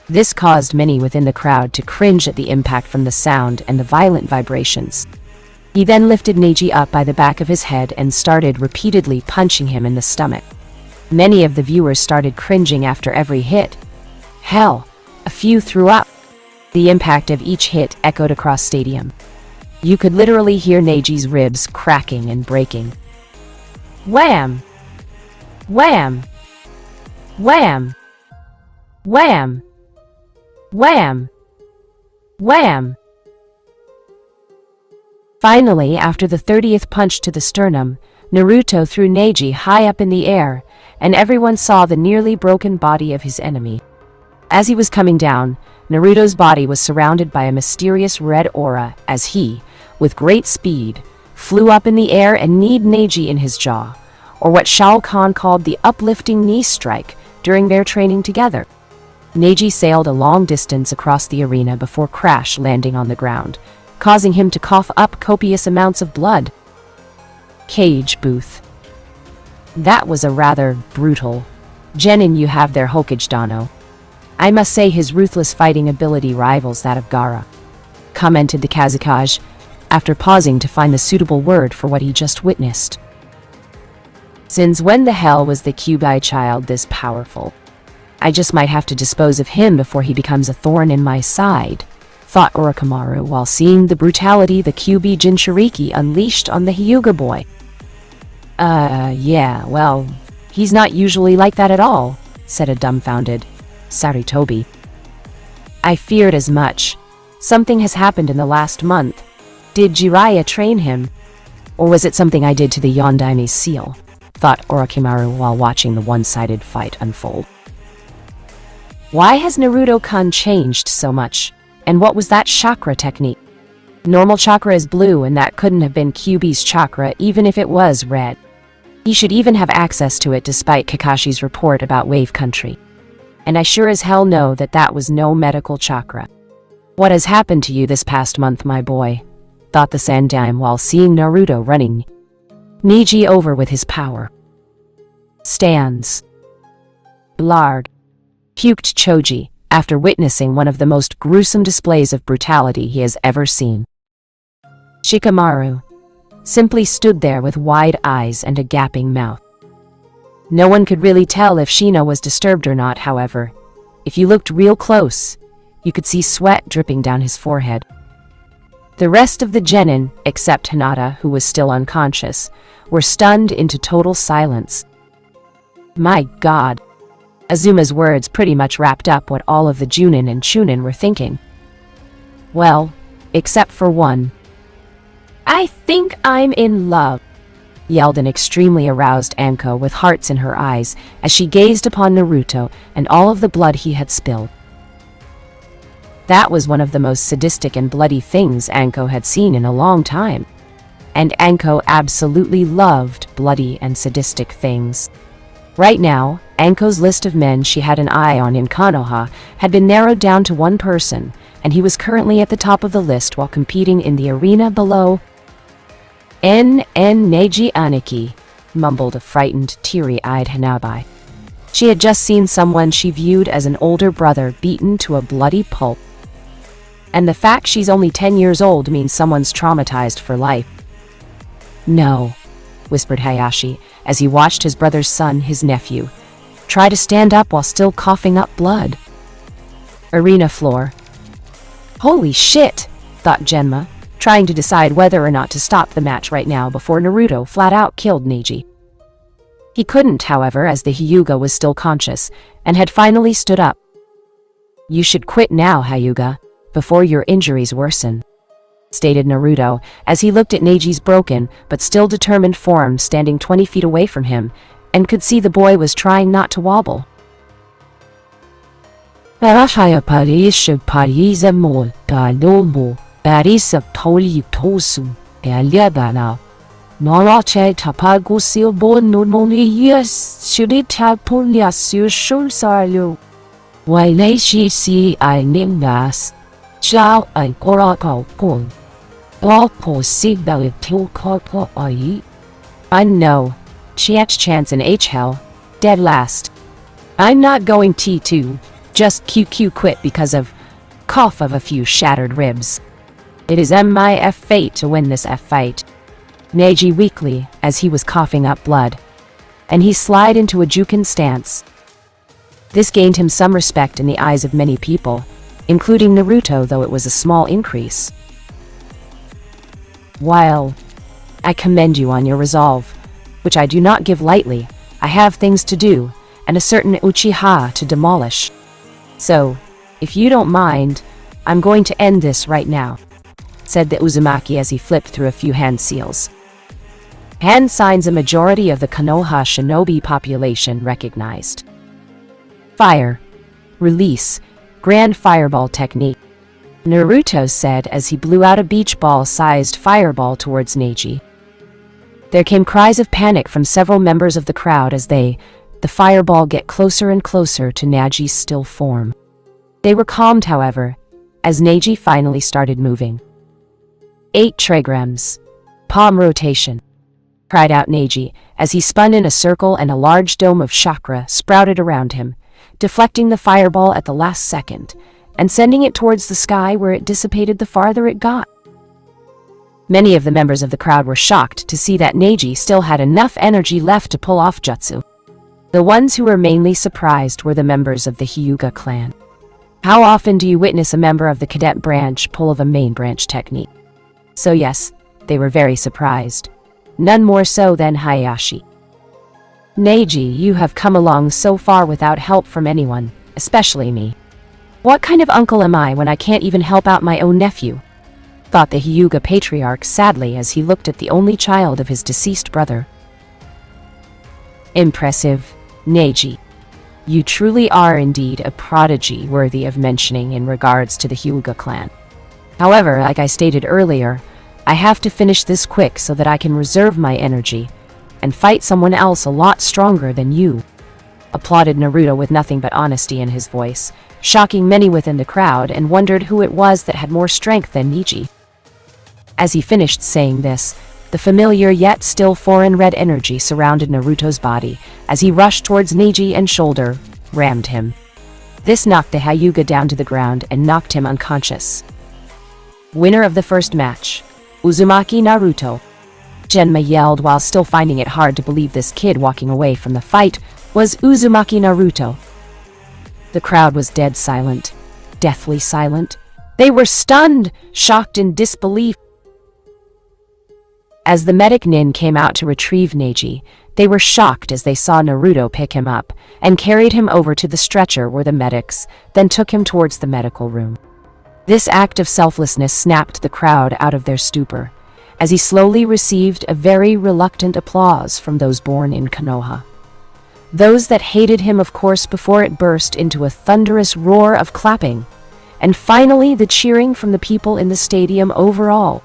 This caused many within the crowd to cringe at the impact from the sound and the violent vibrations. He then lifted Neji up by the back of his head and started repeatedly punching him in the stomach. Many of the viewers started cringing after every hit. Hell, a few threw up. The impact of each hit echoed across stadium. You could literally hear Neji's ribs cracking and breaking. Wham! Wham! Wham! Wham! Wham! Wham! Finally, after the 30th punch to the sternum, Naruto threw Neji high up in the air, and everyone saw the nearly broken body of his enemy. As he was coming down, Naruto's body was surrounded by a mysterious red aura as he, with great speed, flew up in the air and kneed Neji in his jaw, or what Shao Khan called the uplifting knee strike during their training together. Neji sailed a long distance across the arena before crash landing on the ground, causing him to cough up copious amounts of blood. Cage booth. That was a rather brutal genin you have there, Hokage Dano. I must say his ruthless fighting ability rivals that of Gaara, commented the Kazakage, after pausing to find the suitable word for what he just witnessed. Since when the hell was the Kyuubi child this powerful? I just might have to dispose of him before he becomes a thorn in my side, thought Orochimaru while seeing the brutality the Kyuubi Jinchuriki unleashed on the Hyuga boy. Yeah, well, he's not usually like that at all, said a dumbfounded Sarutobi. I feared as much. Something has happened in the last month. Did Jiraiya train him? Or was it something I did to the Yondaime seal? Thought Orochimaru while watching the one-sided fight unfold. Why has Naruto-kun changed so much? And what was that chakra technique? Normal chakra is blue, and that couldn't have been Kyuubi's chakra even if it was red. He should even have access to it despite Kakashi's report about Wave Country. And I sure as hell know that that was no medical chakra. What has happened to you this past month, my boy? Thought the Sandaime while seeing Naruto running Neji over with his power. Stands. Blard. Puked Choji, after witnessing one of the most gruesome displays of brutality he has ever seen. Shikamaru simply stood there with wide eyes and a gaping mouth. No one could really tell if Shino was disturbed or not, however. If you looked real close, you could see sweat dripping down his forehead. The rest of the genin, except Hinata, who was still unconscious, were stunned into total silence. My God. Azuma's words pretty much wrapped up what all of the Junin and Chunin were thinking. Well, except for one. I think I'm in love, yelled an extremely aroused Anko with hearts in her eyes as she gazed upon Naruto and all of the blood he had spilled. That was one of the most sadistic and bloody things Anko had seen in a long time. And Anko absolutely loved bloody and sadistic things. Right now, Anko's list of men she had an eye on in Konoha had been narrowed down to one person, and he was currently at the top of the list while competing in the arena below. Neji Aniki, mumbled a frightened, teary-eyed Hanabi. She had just seen someone she viewed as an older brother beaten to a bloody pulp. And the fact she's only 10 years old means someone's traumatized for life. No, whispered Hayashi as he watched his brother's son, his nephew, try to stand up while still coughing up blood. Arena floor. Holy shit, thought Genma, trying to decide whether or not to stop the match right now before Naruto flat out killed Neji. He couldn't, however, as the Hyuga was still conscious and had finally stood up. You should quit now, Hyuga, before your injuries worsen, stated Naruto as he looked at Neji's broken but still determined form standing 20 feet away from him and could see the boy was trying not to wobble. I know. Chance in H-Hell. Dead last. I'm not going T2. Just QQ quit because of cough of a few shattered ribs. It is my F fate to win this F fight. Neji weakly as he was coughing up blood. And he slid into a Jukin stance. This gained him some respect in the eyes of many people, including Naruto, though it was a small increase. While I commend you on your resolve, which I do not give lightly, I have things to do, and a certain Uchiha to demolish. So, if you don't mind, I'm going to end this right now, said the Uzumaki as he flipped through a few hand seals. Hand signs a majority of the Konoha shinobi population recognized. Fire. Release. Grand fireball technique. Naruto said as he blew out a beach ball-sized fireball towards Neji. There came cries of panic from several members of the crowd as the fireball get closer and closer to Neji's still form. They were calmed, however, as Neji finally started moving. 8 trigrams. Palm rotation, cried out Neji, as he spun in a circle and a large dome of chakra sprouted around him, deflecting the fireball at the last second, and sending it towards the sky where it dissipated the farther it got. Many of the members of the crowd were shocked to see that Neji still had enough energy left to pull off jutsu. The ones who were mainly surprised were the members of the Hyuga clan. How often do you witness a member of the cadet branch pull of a main branch technique? So yes, they were very surprised. None more so than Hayashi. Neji, you have come along so far without help from anyone, especially me. What kind of uncle am I when I can't even help out my own nephew? Thought the Hyuga patriarch sadly as he looked at the only child of his deceased brother. Impressive, Neji. You truly are indeed a prodigy worthy of mentioning in regards to the Hyuga clan. However, like I stated earlier, I have to finish this quick so that I can reserve my energy and fight someone else a lot stronger than you, applauded Naruto with nothing but honesty in his voice, shocking many within the crowd and wondered who it was that had more strength than Neji. As he finished saying this, the familiar yet still foreign red energy surrounded Naruto's body as he rushed towards Neji and shoulder rammed him. This knocked the Hyuga down to the ground and knocked him unconscious. Winner of the first match, Uzumaki Naruto. Genma yelled while still finding it hard to believe this kid walking away from the fight was Uzumaki Naruto. The crowd was dead silent, deathly silent. They were stunned, shocked in disbelief. As the medic Nin came out to retrieve Neji, they were shocked as they saw Naruto pick him up and carried him over to the stretcher where the medics then took him towards the medical room. This act of selflessness snapped the crowd out of their stupor, as he slowly received a very reluctant applause from those born in Konoha. Those that hated him, of course, before it burst into a thunderous roar of clapping, and finally the cheering from the people in the stadium overall.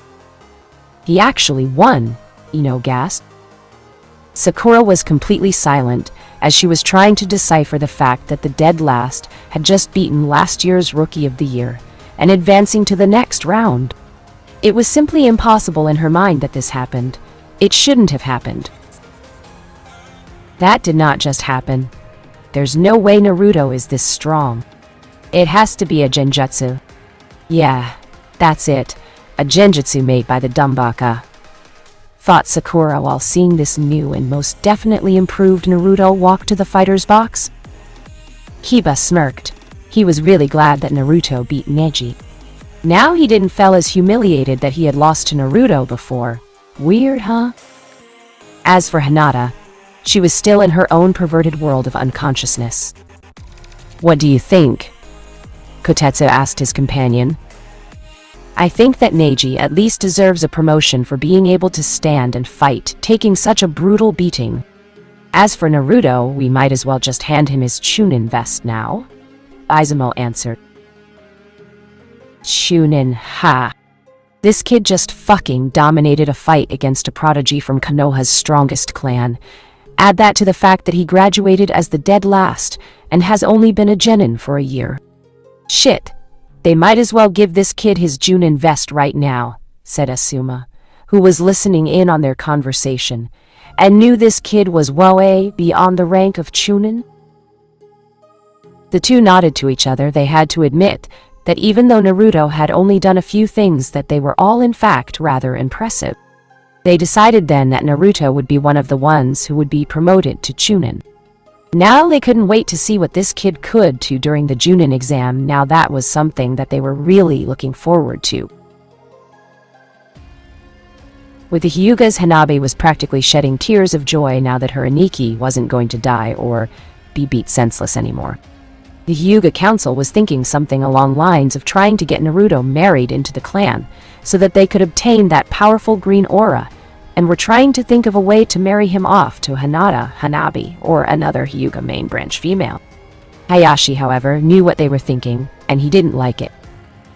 He actually won, Ino gasped. Sakura was completely silent as she was trying to decipher the fact that the dead last had just beaten last year's Rookie of the Year and advancing to the next round. It was simply impossible in her mind that this happened. It shouldn't have happened. That did not just happen. There's no way Naruto is this strong. It has to be a genjutsu. Yeah, that's it. A genjutsu made by the Dumbaka. Thought Sakura while seeing this new and most definitely improved Naruto walk to the fighter's box. Kiba smirked. He was really glad that Naruto beat Neji. Now he didn't feel as humiliated that he had lost to Naruto before. Weird, huh? As for Hinata, she was still in her own perverted world of unconsciousness. What do you think? Kotetsu asked his companion. I think that Neji at least deserves a promotion for being able to stand and fight, taking such a brutal beating. As for Naruto, we might as well just hand him his chunin vest now, Izumo answered. Chunin, ha. This kid just fucking dominated a fight against a prodigy from Konoha's strongest clan. Add that to the fact that he graduated as the dead last and has only been a genin for a year. Shit, they might as well give this kid his Junin vest right now, said Asuma, who was listening in on their conversation, and knew this kid was way beyond the rank of Chunin. The two nodded to each other. They had to admit that even though Naruto had only done a few things, that they were all in fact rather impressive. They decided then that Naruto would be one of the ones who would be promoted to Chunin. Now they couldn't wait to see what this kid could do during the Junin exam. Now that was something that they were really looking forward to. With the Hyugas, Hanabi was practically shedding tears of joy now that her Aniki wasn't going to die or be beat senseless anymore. The Hyuga Council was thinking something along lines of trying to get Naruto married into the clan so that they could obtain that powerful green aura, and were trying to think of a way to marry him off to Hinata, Hanabi, or another Hyuga main branch female. Hayashi, however, knew what they were thinking, and he didn't like it.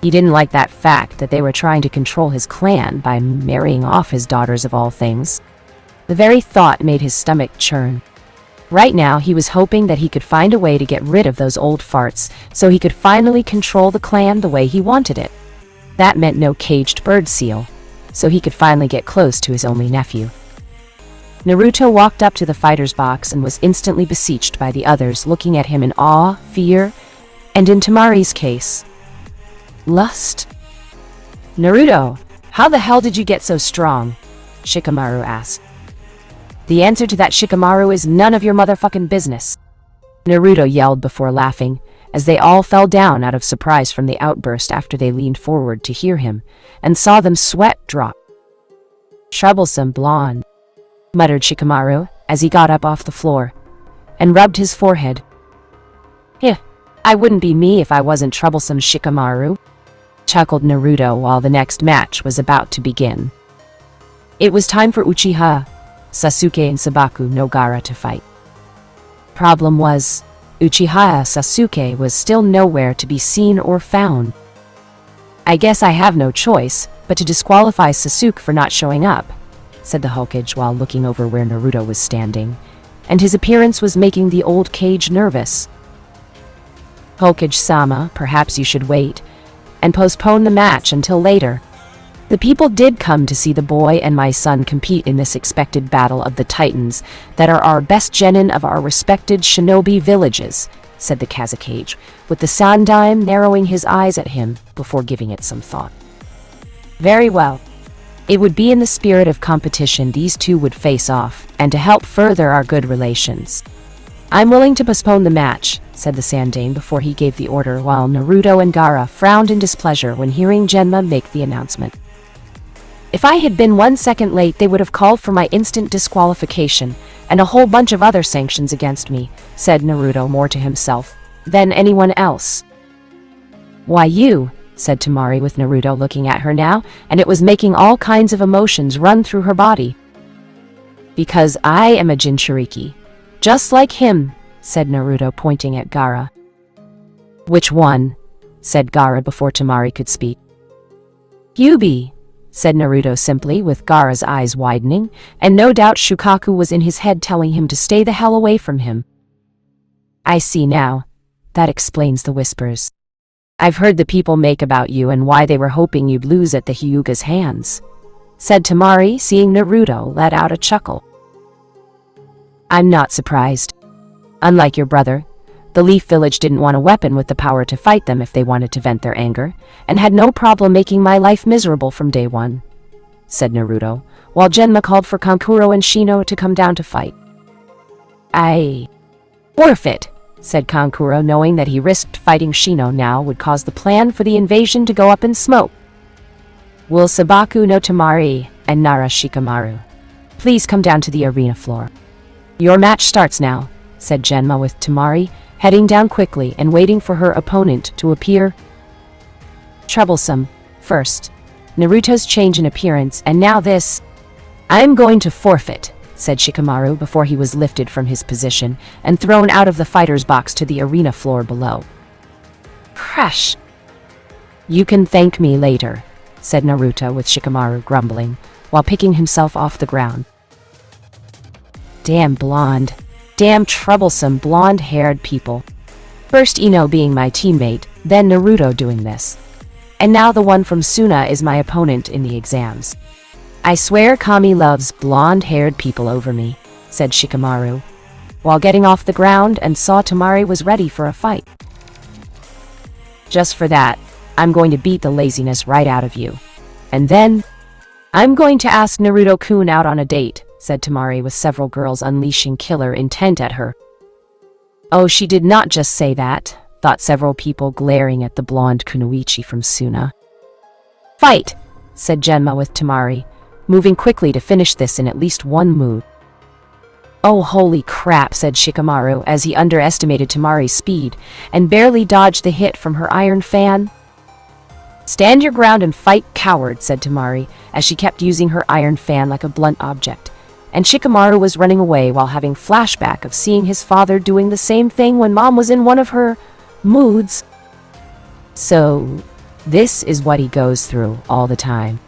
He didn't like that fact that they were trying to control his clan by marrying off his daughters of all things. The very thought made his stomach churn. Right now, he was hoping that he could find a way to get rid of those old farts so he could finally control the clan the way he wanted it. That meant no caged bird seal. so he could finally get close to his only nephew. Naruto walked up to the fighter's box and was instantly besieged by the others, looking at him in awe, fear, and in Temari's case, lust. "Naruto, how the hell did you get so strong?" Shikamaru asked. "The answer to that, Shikamaru, is none of your motherfucking business," Naruto yelled before laughing, as they all fell down out of surprise from the outburst after they leaned forward to hear him and saw them sweat drop. "Troublesome blonde," muttered Shikamaru as he got up off the floor and rubbed his forehead. "Heh, I wouldn't be me if I wasn't troublesome, Shikamaru," chuckled Naruto while the next match was about to begin. It was time for Uchiha, Sasuke and Sabaku no Gaara to fight. Problem was, Uchiha Sasuke was still nowhere to be seen or found. "I guess I have no choice but to disqualify Sasuke for not showing up," said the Hokage while looking over where Naruto was standing, and his appearance was making the old Kage nervous. "Hokage-sama, perhaps you should wait and postpone the match until later. The people did come to see the boy and my son compete in this expected battle of the titans that are our best genin of our respected shinobi villages," said the Kazakage, with the Sandaime narrowing his eyes at him before giving it some thought. "Very well. It would be in the spirit of competition these two would face off, and to help further our good relations. I'm willing to postpone the match," said the Sandaime before he gave the order, while Naruto and Gaara frowned in displeasure when hearing Genma make the announcement. "If I had been 1 second late, they would have called for my instant disqualification and a whole bunch of other sanctions against me," said Naruto more to himself than anyone else. "Why you?" said Temari with Naruto looking at her now, and it was making all kinds of emotions run through her body. "Because I am a Jinchuriki, just like him," said Naruto pointing at Gaara. "Which one?" said Gaara before Temari could speak. "Yubi," said Naruto simply, with Gaara's eyes widening, and no doubt Shukaku was in his head telling him to stay the hell away from him. "I see now. That explains the whispers. I've heard the people make about you and why they were hoping you'd lose at the Hyuga's hands," said Temari, seeing Naruto let out a chuckle. "I'm not surprised. Unlike your brother, the Leaf Village didn't want a weapon with the power to fight them if they wanted to vent their anger, and had no problem making my life miserable from day one," said Naruto, while Genma called for Kankuro and Shino to come down to fight. "I forfeit," said Kankuro, knowing that he risked fighting Shino now would cause the plan for the invasion to go up in smoke. "Will Sabaku no Temari and Nara Shikamaru please come down to the arena floor? Your match starts now," said Genma with Temari, heading down quickly and waiting for her opponent to appear. Troublesome. First, Naruto's change in appearance, and now this. "I'm going to forfeit," said Shikamaru before he was lifted from his position and thrown out of the fighter's box to the arena floor below. "Crash! You can thank me later," said Naruto with Shikamaru grumbling, while picking himself off the ground. Damn blonde. Damn troublesome blonde-haired people. First Ino being my teammate, then Naruto doing this. And now the one from Suna is my opponent in the exams. I swear Kami loves blonde-haired people over me, said Shikamaru, while getting off the ground and saw Temari was ready for a fight. Just for that, I'm going to beat the laziness right out of you. And then, I'm going to ask Naruto-kun out on a date, said Temari with several girls unleashing killer intent at her. Oh, she did not just say that, thought several people glaring at the blonde kunoichi from Suna. Fight, said Genma with Temari, moving quickly to finish this in at least one move. Oh, holy crap, said Shikamaru as he underestimated Temari's speed and barely dodged the hit from her iron fan. Stand your ground and fight, coward, said Temari as she kept using her iron fan like a blunt object, and Shikamaru was running away while having flashback of seeing his father doing the same thing when Mom was in one of her moods. So, this is what he goes through all the time.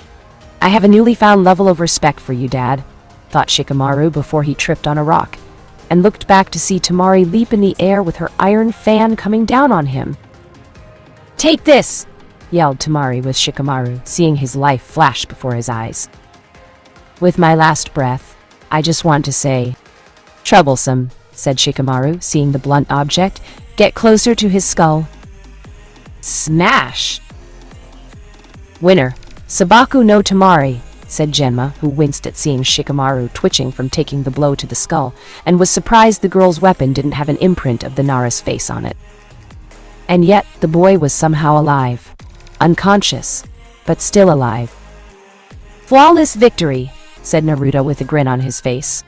I have a newly found level of respect for you, Dad, thought Shikamaru before he tripped on a rock, and looked back to see Temari leap in the air with her iron fan coming down on him. Take this! yelled Tamari with Shikamaru, seeing his life flash before his eyes. With my last breath, I just want to say, troublesome, said Shikamaru, seeing the blunt object get closer to his skull. Smash! Winner, Sabaku no Tamari, said Genma, who winced at seeing Shikamaru twitching from taking the blow to the skull, and was surprised the girl's weapon didn't have an imprint of the Nara's face on it. And yet, the boy was somehow alive. Unconscious, but still alive. Flawless victory, said Naruto with a grin on his face.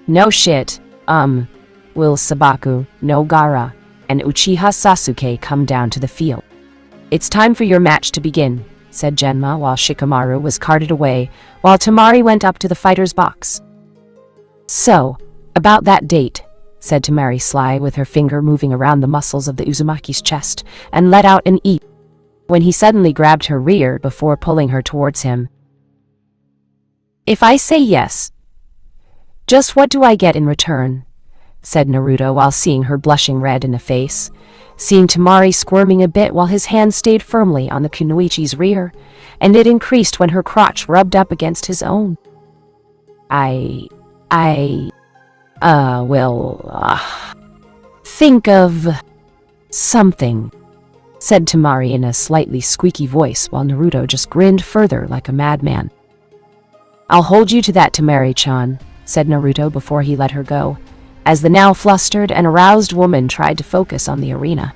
No shit, will Sabaku, no Gaara, and Uchiha Sasuke come down to the field? It's time for your match to begin, said Genma while Shikamaru was carted away, while Tamari went up to the fighter's box. So, about that date, said Tamari sly with her finger moving around the muscles of the Uzumaki's chest, and let out an eep, when he suddenly grabbed her rear before pulling her towards him. If I say yes, just what do I get in return? Said Naruto while seeing her blushing red in the face, seeing Tamari squirming a bit while his hand stayed firmly on the Kunoichi's rear, and it increased when her crotch rubbed up against his own. Think of something, said Tamari in a slightly squeaky voice while Naruto just grinned further like a madman. I'll hold you to that, Tamari-chan, said Naruto before he let her go, as the now flustered and aroused woman tried to focus on the arena.